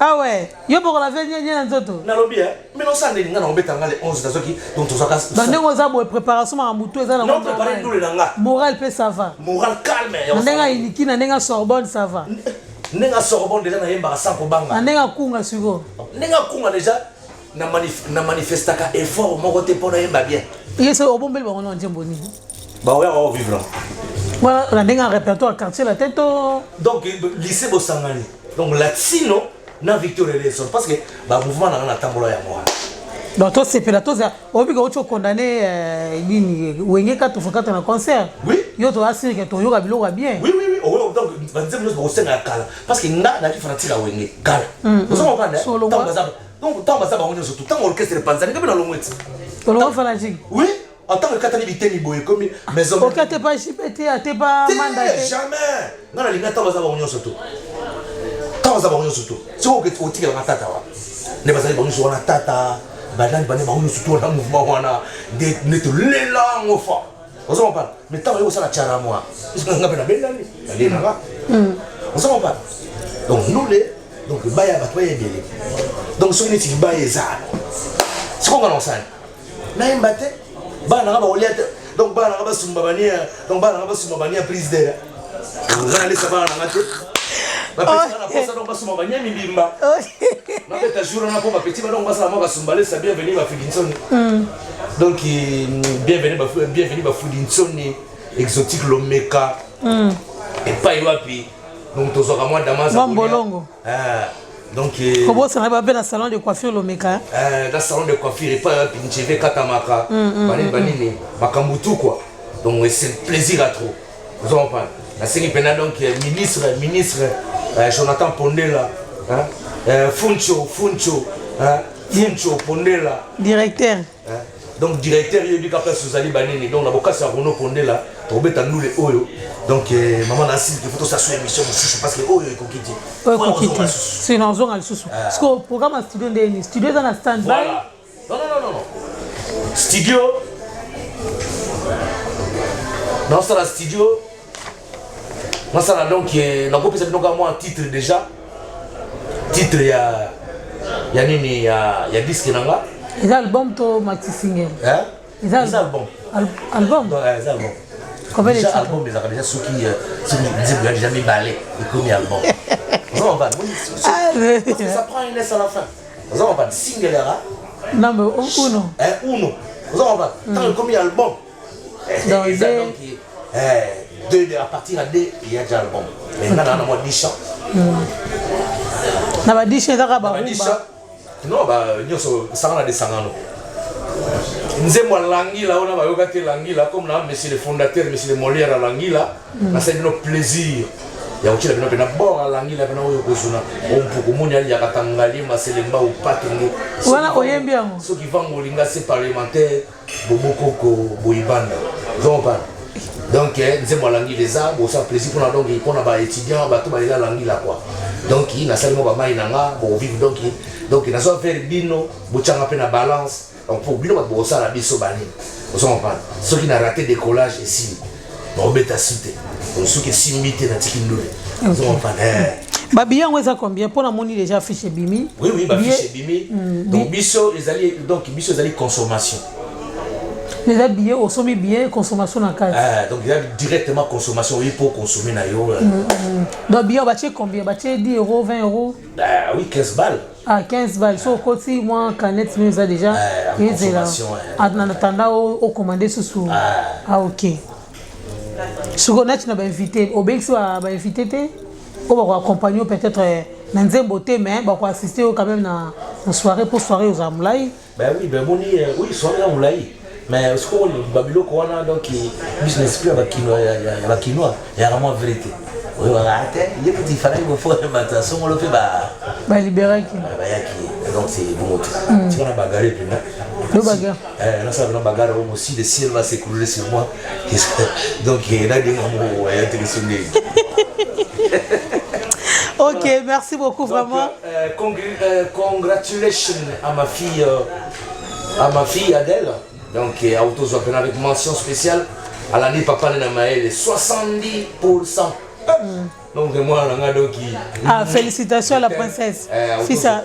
Speaker 2: Ah ouais, yo pour la venir dans d'autres.
Speaker 1: Na lobby mais non ça n'est ngana obeta ngale 11 dans qui donc tout ça casse.
Speaker 2: Dans nos abo préparation à mutu eza na.
Speaker 1: Non préparer nous les nanga.
Speaker 2: Moral peut ça va.
Speaker 1: Moral calme.
Speaker 2: Ndenga iniki na ndenga Sorbonne ça va.
Speaker 1: Ndenga Sorbonne déjà na yemba sa ko banga.
Speaker 2: Ndenga kunga siko.
Speaker 1: Ndenga kunga déjà na manifestaka effort mon côté pour yemba bien.
Speaker 2: Yes au bon bel bon on dit boni.
Speaker 1: Bah ouais on vivre là.
Speaker 2: Voilà, la ndenga répertoire quartier la tête.
Speaker 1: Donc lycée Bosangani. Donc latino na Victor Eleison parce que ba mouvement na tambola ya moi.
Speaker 2: Donc toi c'est pelato ça obi ko condamné nini wenge ka to fokata na concert.
Speaker 1: Oui.
Speaker 2: Yo to asiri ke to yo ka biloko bien.
Speaker 1: Oui. Oh donc banze nous ko senga kala parce que na ki fana tila wenge kala. Vous savez pas donc tant bazaba on surtout tant orchestre panzani comme na lomweti.
Speaker 2: To lo fanatique.
Speaker 1: Oui. En tant que Katani Biteni Boy, comme maison.
Speaker 2: Ok, t'es pas chipété, t'es pas mandaté.
Speaker 1: Jamais. Non, la ligne, t'as pas besoin surtout. T'as pas besoin surtout. Si on est au tigre à tata, ne pas aller sur la tata, badane badane banou surtout dans le mouvement wana, des net l'élan au fond. On s'en parle. Mais t'as eu ça la tchara moi. Est-ce qu'on a pas la belle année? La ligne là. On s'en parle. Donc nous les, donc baya batoué bien. Donc ce qui est baya ça. Ce qu'on va lancer. Mais mbaté. Bana ba oliate donc bana ba sumbabania donc bana ba sumbabania prise d'air on a laissé bana ngate ba petit na posa donc ba sumbabania mibimba na beta jour na po ba petit ba donc ba sala ba sumbale sa bienvenue ba Fudinson donc bienvenue ba Fudinson exotique lomeka et pas yoapi donc tozoka moi damas
Speaker 2: Mambolongo
Speaker 1: Donc
Speaker 2: comment ça va bien dans salon de coiffure l'Omeka?
Speaker 1: Dans salon de coiffure et pas pinchevé katamaka. Banini makambutu quoi. Donc c'est plaisir à trop. Vous en parlez. La série Pena donc ministre Jonathan Pondela, Funcho, Pondela.
Speaker 2: Directeur.
Speaker 1: Donc directeur il dit qu'après Suzali Banini donc l'avocat c'est Renaud Pondela, tombé à nous les Oyo. Donc maman Nancy il faut ça sur émission parce que Oyo est coquille.
Speaker 2: C'est une zone à l'sous. Parce que programme studio dans la stand-by.
Speaker 1: Voilà. Non. Studio. Dans ça studio. Dans ça donc on a copié donc moi un titre déjà. Titre il y a disque nanga.
Speaker 2: Les albums to maxi single.
Speaker 1: Les albums.
Speaker 2: Album.
Speaker 1: Non, les albums.
Speaker 2: Combien de
Speaker 1: titres? Album déjà ceux qui disent que jamais balé et comme album. Vous en parlez. Ça prend une laisse à la fin. Vous en parlez single là.
Speaker 2: Non mais uno.
Speaker 1: Uno. Vous en parlez. Tant comme album. Donc deux à partir à deux il y a déjà album. Mais maintenant on a 10 chants.
Speaker 2: Na ba 10 chants ça ba.
Speaker 1: Non bah nyoso sangana de sangano. Nzembo Langila on a ba yokate Langila comme là monsieur le fondateur monsieur le Molière à Langila. Na c'est nos plaisir. Ya uchila bino pena bora Langila pena oyo kozuna. Ompuku munya ya katangali maselemba ou patungu.
Speaker 2: Wana oyembi yango.
Speaker 1: Ceux qui vont molinga c'est parlementaire Bobokoko Boibanda. Donc nzembo Langila les a bo ça plaisir pour donc on a ba étudiant ba to ba ila Langila quoi. Donc il na salimo ba mai nanga bo vivre donc il a soit faire bino bochanga pe na balance donc pour bino ba bossa la biso bani on comprend ceux qui n'a raté décollage ici on beta cité donc ceux qui simité na tikindule on comprend
Speaker 2: Babia on ça combien pour la moni déjà fiche bimi
Speaker 1: oui ba fiche bimi donc biso les alliés consommation
Speaker 2: les billets au sommet bien consommation en cas
Speaker 1: donc il y a directement consommation oui pour consommer na yo
Speaker 2: donc bien baché combien baché 10 €, 20 €?
Speaker 1: Oui 15 balles.
Speaker 2: 15 balles so côté moi canette mais ça déjà
Speaker 1: consommation
Speaker 2: en attendant au commander sous OK ce qu'on a tu n'as pas invité au Bex va inviter te on va accompagner peut-être dans Nzembo te mais va assister quand même dans soirée pour soirée aux Amlaï
Speaker 1: oui soirée à Amlaï. Mais ce qu'on Babylone Kwana donc business plus avec Kinoa il y a vraiment vérité. Oui voilà, il y a petit fallait me faire matin son on le fait
Speaker 2: ba libérer qui
Speaker 1: donc c'est bon tu vas bagarrer puis
Speaker 2: le bagarre
Speaker 1: là ça va bagarre aussi le ciel va s'écrouler sur moi donc il y a des moments intéressants.
Speaker 2: OK, merci beaucoup donc, vraiment.
Speaker 1: Congratulations à ma fille Adèle. Donc, auto avec mention spéciale à l'année papa de Namaël, 70%. Donc, moi,
Speaker 2: félicitations à la princesse.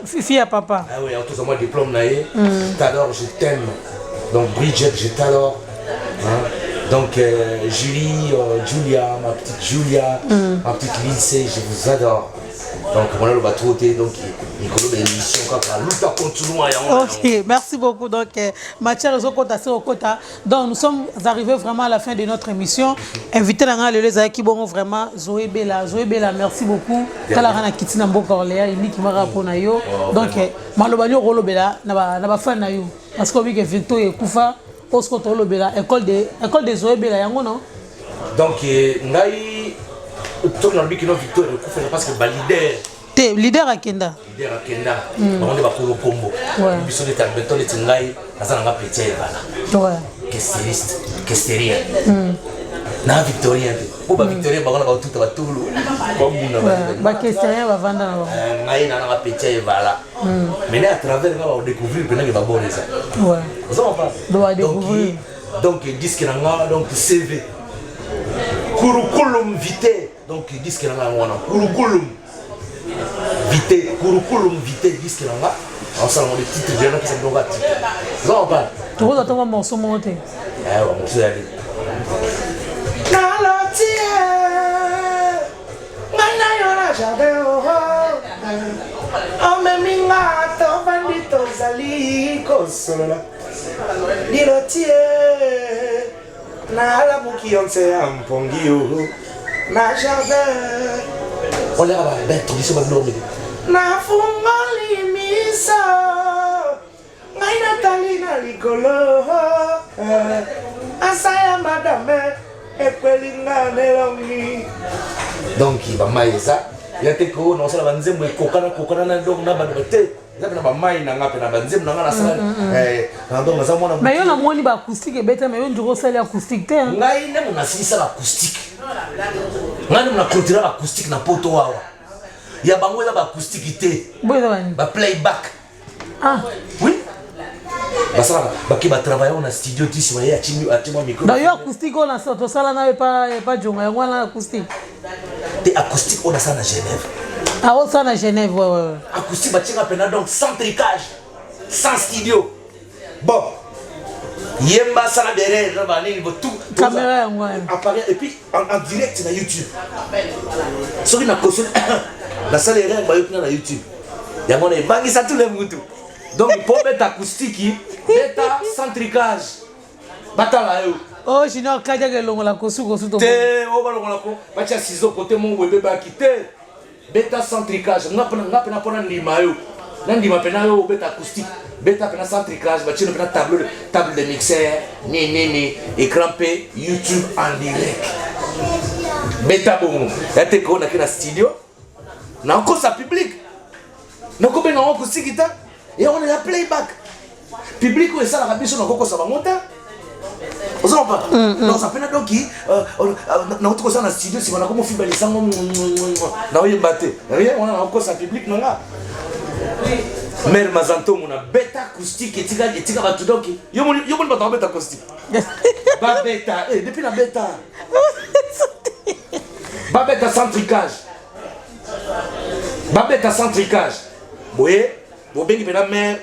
Speaker 2: Fille à papa.
Speaker 1: Ah oui, auto moi diplôme naïe. T'adore, je t'aime. Donc, Bridget, je t'adore. Donc, Julie, Julia, ma petite Julia, ma petite Lindsay, je vous adore. Donc, on a le bateau, donc Nicolas l'émission quand la continue.
Speaker 2: OK, merci beaucoup. Donc, Mathieu Kota. Donc, nous sommes arrivés vraiment à la fin de notre émission. Invité à les qui bon vraiment Zoé Bella, merci beaucoup. Kala rana kitina mboka Orléans, ini qui m'a rappelé yo. Donc, malobanyo rolo Bella na ba fan na yo. Parce que oui que Victor et Kufa Osco Tolo Bella, école de Zoé Bella yango non.
Speaker 1: Donc, ngai tout le monde qui n'a Victor et Kufa parce que
Speaker 2: leader à Kenda.
Speaker 1: On est pas pour le combo. Ils sont des tableaux de Tingai, Azanga Petit et Vala. Questerien. Na Victorien. Pour Victorien, on va tout à Toulou.
Speaker 2: Bah Questerien va vendre.
Speaker 1: Ngai na Petit et Vala. Mais à travers, on va découvrir que nous avons des ça.
Speaker 2: Ouais.
Speaker 1: Vous en parlez.
Speaker 2: Doit découvrir.
Speaker 1: Donc disque nanga donc CV. Kurukulum vite. Donc disque nanga wana. Kurukulum. Vite, Kurukulum vite, disque là. Ensemble, les titres de gens qui sont dans titre. Non, pas.
Speaker 2: Tu vois, tu as un morceau monté.
Speaker 1: Ah, ouais, morceau d'aller. Nalotie, Manayona Jade, oh, Meminga, Tobandito Zali, Kosola. Nilotie, Nala Muki, on s'est ampongi, na Jade. On l'a bête, on dit ça maintenant. nafungoli miso ngai natali na likolo asaya madame ekwelinga nelongi donc bamai eza ya te ko nosala banzembo ekokana na donc na bano te eza na bamai na nga pe na banzembo na nga nasala na donc naza mwana
Speaker 2: mais yo na moni ba acoustique ebeta mais yo ndiko sala acoustique te
Speaker 1: ngai nde mona sisa la acoustique ngai nde mona clôturer acoustique na poto wawa ya bango eza ba acoustique te ba playback oui basala baki ba travailler na studio tisi ba ya chimo micro
Speaker 2: d'ailleurs acoustique on a to sala na pas jonga yango na acoustique
Speaker 1: te acoustique on a ça na Genève
Speaker 2: on ça na Genève ouais
Speaker 1: acoustique ba tchenga pena donc sans tricage sans studio bon yemba sala derrière na ba nini tout
Speaker 2: caméra yango
Speaker 1: appareil et puis en direct na YouTube soki na caution la salle erreur ba yopina na YouTube yango na bangisa tous les mutu donc pour mettre acoustique beta sans tricage batala yo
Speaker 2: oh junior kaja ke longola kosu to
Speaker 1: te o ba longola ko ba tia ciseau côté mon webe ba kité beta sans tricage ngapena pona ndima yo na ndima pena yo beta acoustique beta pena sans tricage ba tia pena table de mixeur ni écran P YouTube en direct beta bon ya te ko na kina studio na encore sa public na ko be na acoustique ta et on est à playback public ou ça la biso na koko sa bangonta ozo pas non ça pena donc na otiko ça na studio si bana ko mo fiba lisango na oyembate rien on a encore sa public nanga mère mazanto mona beta acoustique etika ba donc yo moni ba beta acoustique ba beta depuis la beta ba beta sans tricage boye bobengi pena mère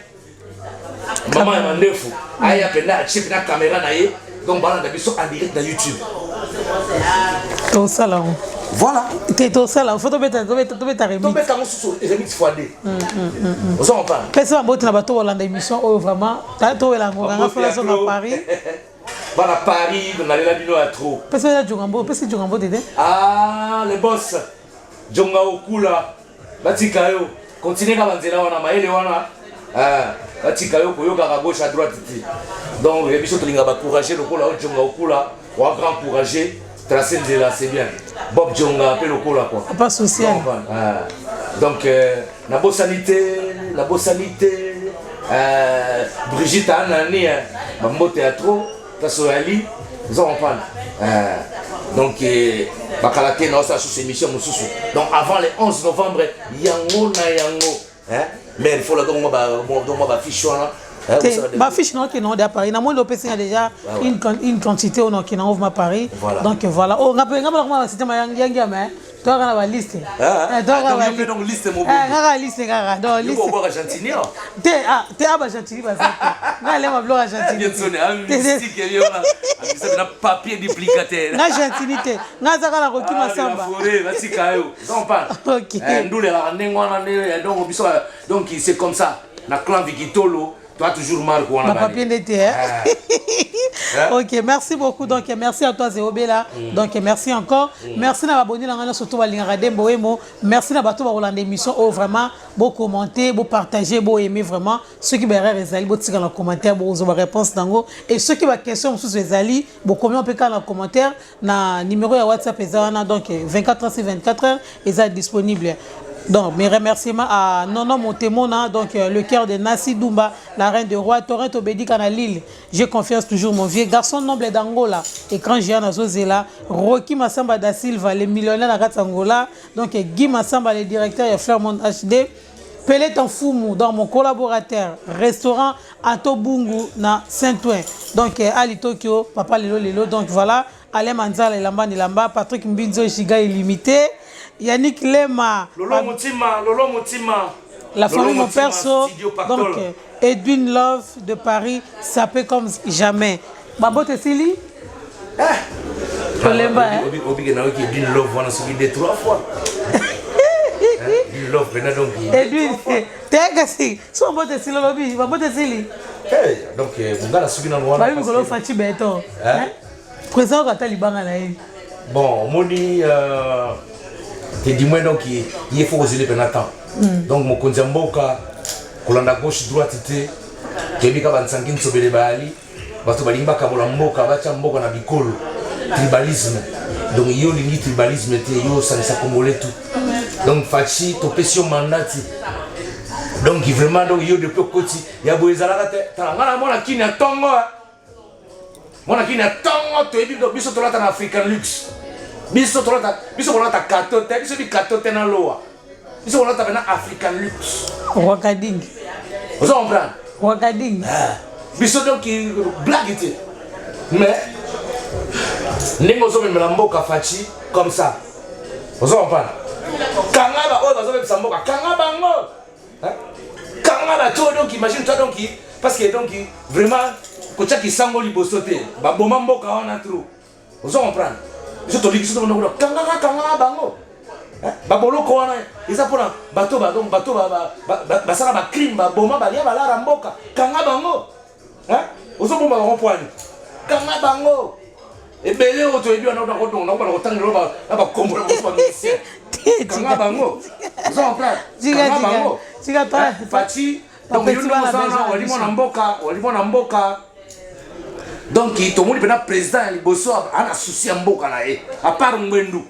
Speaker 1: maman ya mandefu aya pena chip na caméra na ye donc bana da biso en direct na YouTube
Speaker 2: to sala
Speaker 1: voilà
Speaker 2: to sala faut to beta remix
Speaker 1: to beta mo susu remix fois 2 on s'en parle
Speaker 2: pesa mboti na bato Hollande émission oyo vraiment ta to wela nganga fala so na Paris
Speaker 1: bana Paris na lela bino ya trop
Speaker 2: pesa jongambo tete
Speaker 1: le boss jonga okula batika yo continuer ka banzela wana maele wana batika yo koyoka à gauche à droite donc les biso tolinga ba courager lokola jonga okula wa grand courager tracer nzela c'est bien Bob Jonga appelle lokola quoi
Speaker 2: pas social
Speaker 1: donc la bosanité Brigitte Anani mambo théâtre tasoali nous en parle donc bakalate na osa sous émission mususu donc avant le 11 novembre yango mais il faut la donc moi ba fiche wana
Speaker 2: ma fiche non qui non de Paris na moi le PC a déjà une quantité on qui n'ouvre ma Paris donc voilà oh ngapa comment c'était ma yangi mais toi on a la liste
Speaker 1: donc liste mobile
Speaker 2: liste kaka donc liste
Speaker 1: pour Argentine
Speaker 2: te Argentine parce que na le ma blog Argentine
Speaker 1: mystique et là ça na papier duplicateur
Speaker 2: Argentine te na zaka la kokima samba
Speaker 1: forêt va sikayo donc pas
Speaker 2: OK
Speaker 1: ndule la ndengwana donc biso donc c'est comme ça na clan Vikitolo toi toujours marque on a
Speaker 2: papier n'était OK merci beaucoup donc merci à toi Zéobé là donc merci encore merci na abonné là surtout balingaka dembo emo merci na bato ba Hollande émission oh vraiment beau commenter beau partager beau aimer vraiment ceux qui berrer ezali beau tika na commentaire beau zo ba réponse dango et ceux qui ba question sous ezali beau combien on peut ka na commentaire na numéro ya WhatsApp ezana donc 24 heures sur 24 heures est disponible. Donc, mes remerciements à Nono Montemona, donc le cœur de Nassi Dumba, la reine de roi, Torrent Obédic à Lille. J'ai confiance toujours, mon vieux garçon noble d'Angola, écran géant à Zozela, Rocky Massamba da Silva, les millionnaires à Angola, donc Guy Massamba, le directeur de Fairmont HD, Pelé Tanfoumou, dans mon collaborateur, restaurant Atobungu, na Saint-Ouen, donc Ali Tokyo, Papa Lelo, donc voilà, Alain Manzala, Lamba, Patrick Mbinzo, Shiga illimité. Yannick Lema,
Speaker 1: Lolo Motima,
Speaker 2: la famille mon perso, donc Edwin Love de Paris, ça peut comme jamais. Babo Tessili Kolemba
Speaker 1: Edwin Love, on a suivi des 3 fois. Edwin Love, donc
Speaker 2: Edwin, t'es agacé. Son Babo Tessili, Babo Tessili.
Speaker 1: Donc, on a suivi dans le roi.
Speaker 2: Bah, oui, on Fati Beto. Présent au Taliban à la haine.
Speaker 1: Bon, Moni. Et dis-moi donc, il faut oser les pénatants. donc mokonzi ya mboka kolanda gauche droite te toyebi ka bansangi nsobele bayali bato balingi bakabola mboka batya mboka na bikolo tribalisme donc yo olingi tribalisme te yo osangisa congolais tout donc faci topesi yo mandat ti donc vraiment donc yo depuis okoti ya boye ezalaka te tala nga na mwana kini ya ntongo mwana kini ya ntongo toyebi biso tolata na african luxe biso kolata kato te biso bikato te na loa biso kolata pena african luxe
Speaker 2: wakadingi
Speaker 1: ozo comprendre
Speaker 2: wakadingi
Speaker 1: biso donc blague te mais ndenge ozomemela mboka faci comme ça ozo comprendre kanga ba oyo bazobebisa mboka kanga bango kanga bato donc imagine toi donc parce que donc vraiment kotia kisango liboso te baboma mboka wana trop ozo comprendre biso toliki biso tokona kanga bango baboloko wana eza mpona bato donc bato basala bacrime baboma balia balara mboka kanga bango ozobomba bango poani kanga bango ebele oyo toyebi wana nakobana kotangela na bakombo na boso bamisien kanga bango ozo comprendre kanga bango faci donc yo ndimosana walimo na mboka donc tomoni mpena président ya liboso ana susi ya mboka na ye apart ngwendu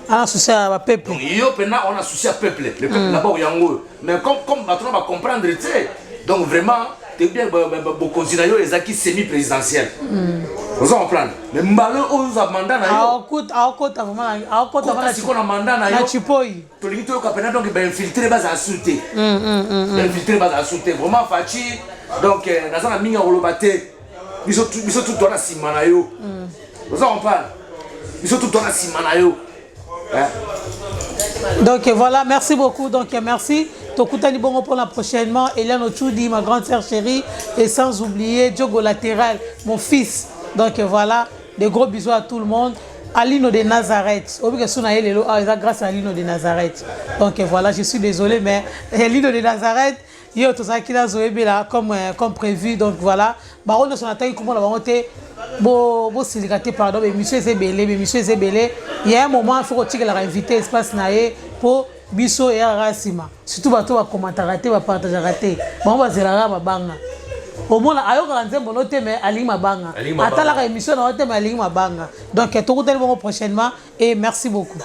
Speaker 2: ana susi ya bapeuple
Speaker 1: donc yo mpena ona susi ya peuple le peuple d'abord yango mais comme bato na bacomprendre te donc vraiment bien bokonzi na yo ezalaki semi présidentiel ozo comprendre mais mbala oyo oza mandat na yo aokota sikoyo na mandat na yo tolingi toyoka mpena donc bainfiltre bazala su te bainfiltre bazala su te vraiment faci donc naza na mingi ya koloba te biso tu toa na nsima na yo ozo comprendre biso tu toa na nsima na yo
Speaker 2: donc voilà, merci beaucoup. Donc merci. Tokutani bongo pour la prochainement. Eliane Ochoudi, ma grande sœur chérie. Et sans oublier Diogo Latéral, mon fils. Donc voilà, des gros bisous à tout le monde. Alino de Nazareth. Grâce à Alino de Nazareth. Donc voilà, je suis désolé, mais Alino de Nazareth, yo tout ça qui a zoébé là comme prévu. Donc voilà, baron de son attaque comment la volonté. Bon silicate pardon, mais monsieur Zébélé, il y a un moment il faut que tu la invité espace naé pour biso et rasima. Surtout bato ba commenter raté ba partager raté. Bon ba zelala ba banga. Au moins ayo kanze mono te mais ali mabanga. Atala ka émission na te mais ali mabanga. Donc tout le monde prochainement et merci beaucoup.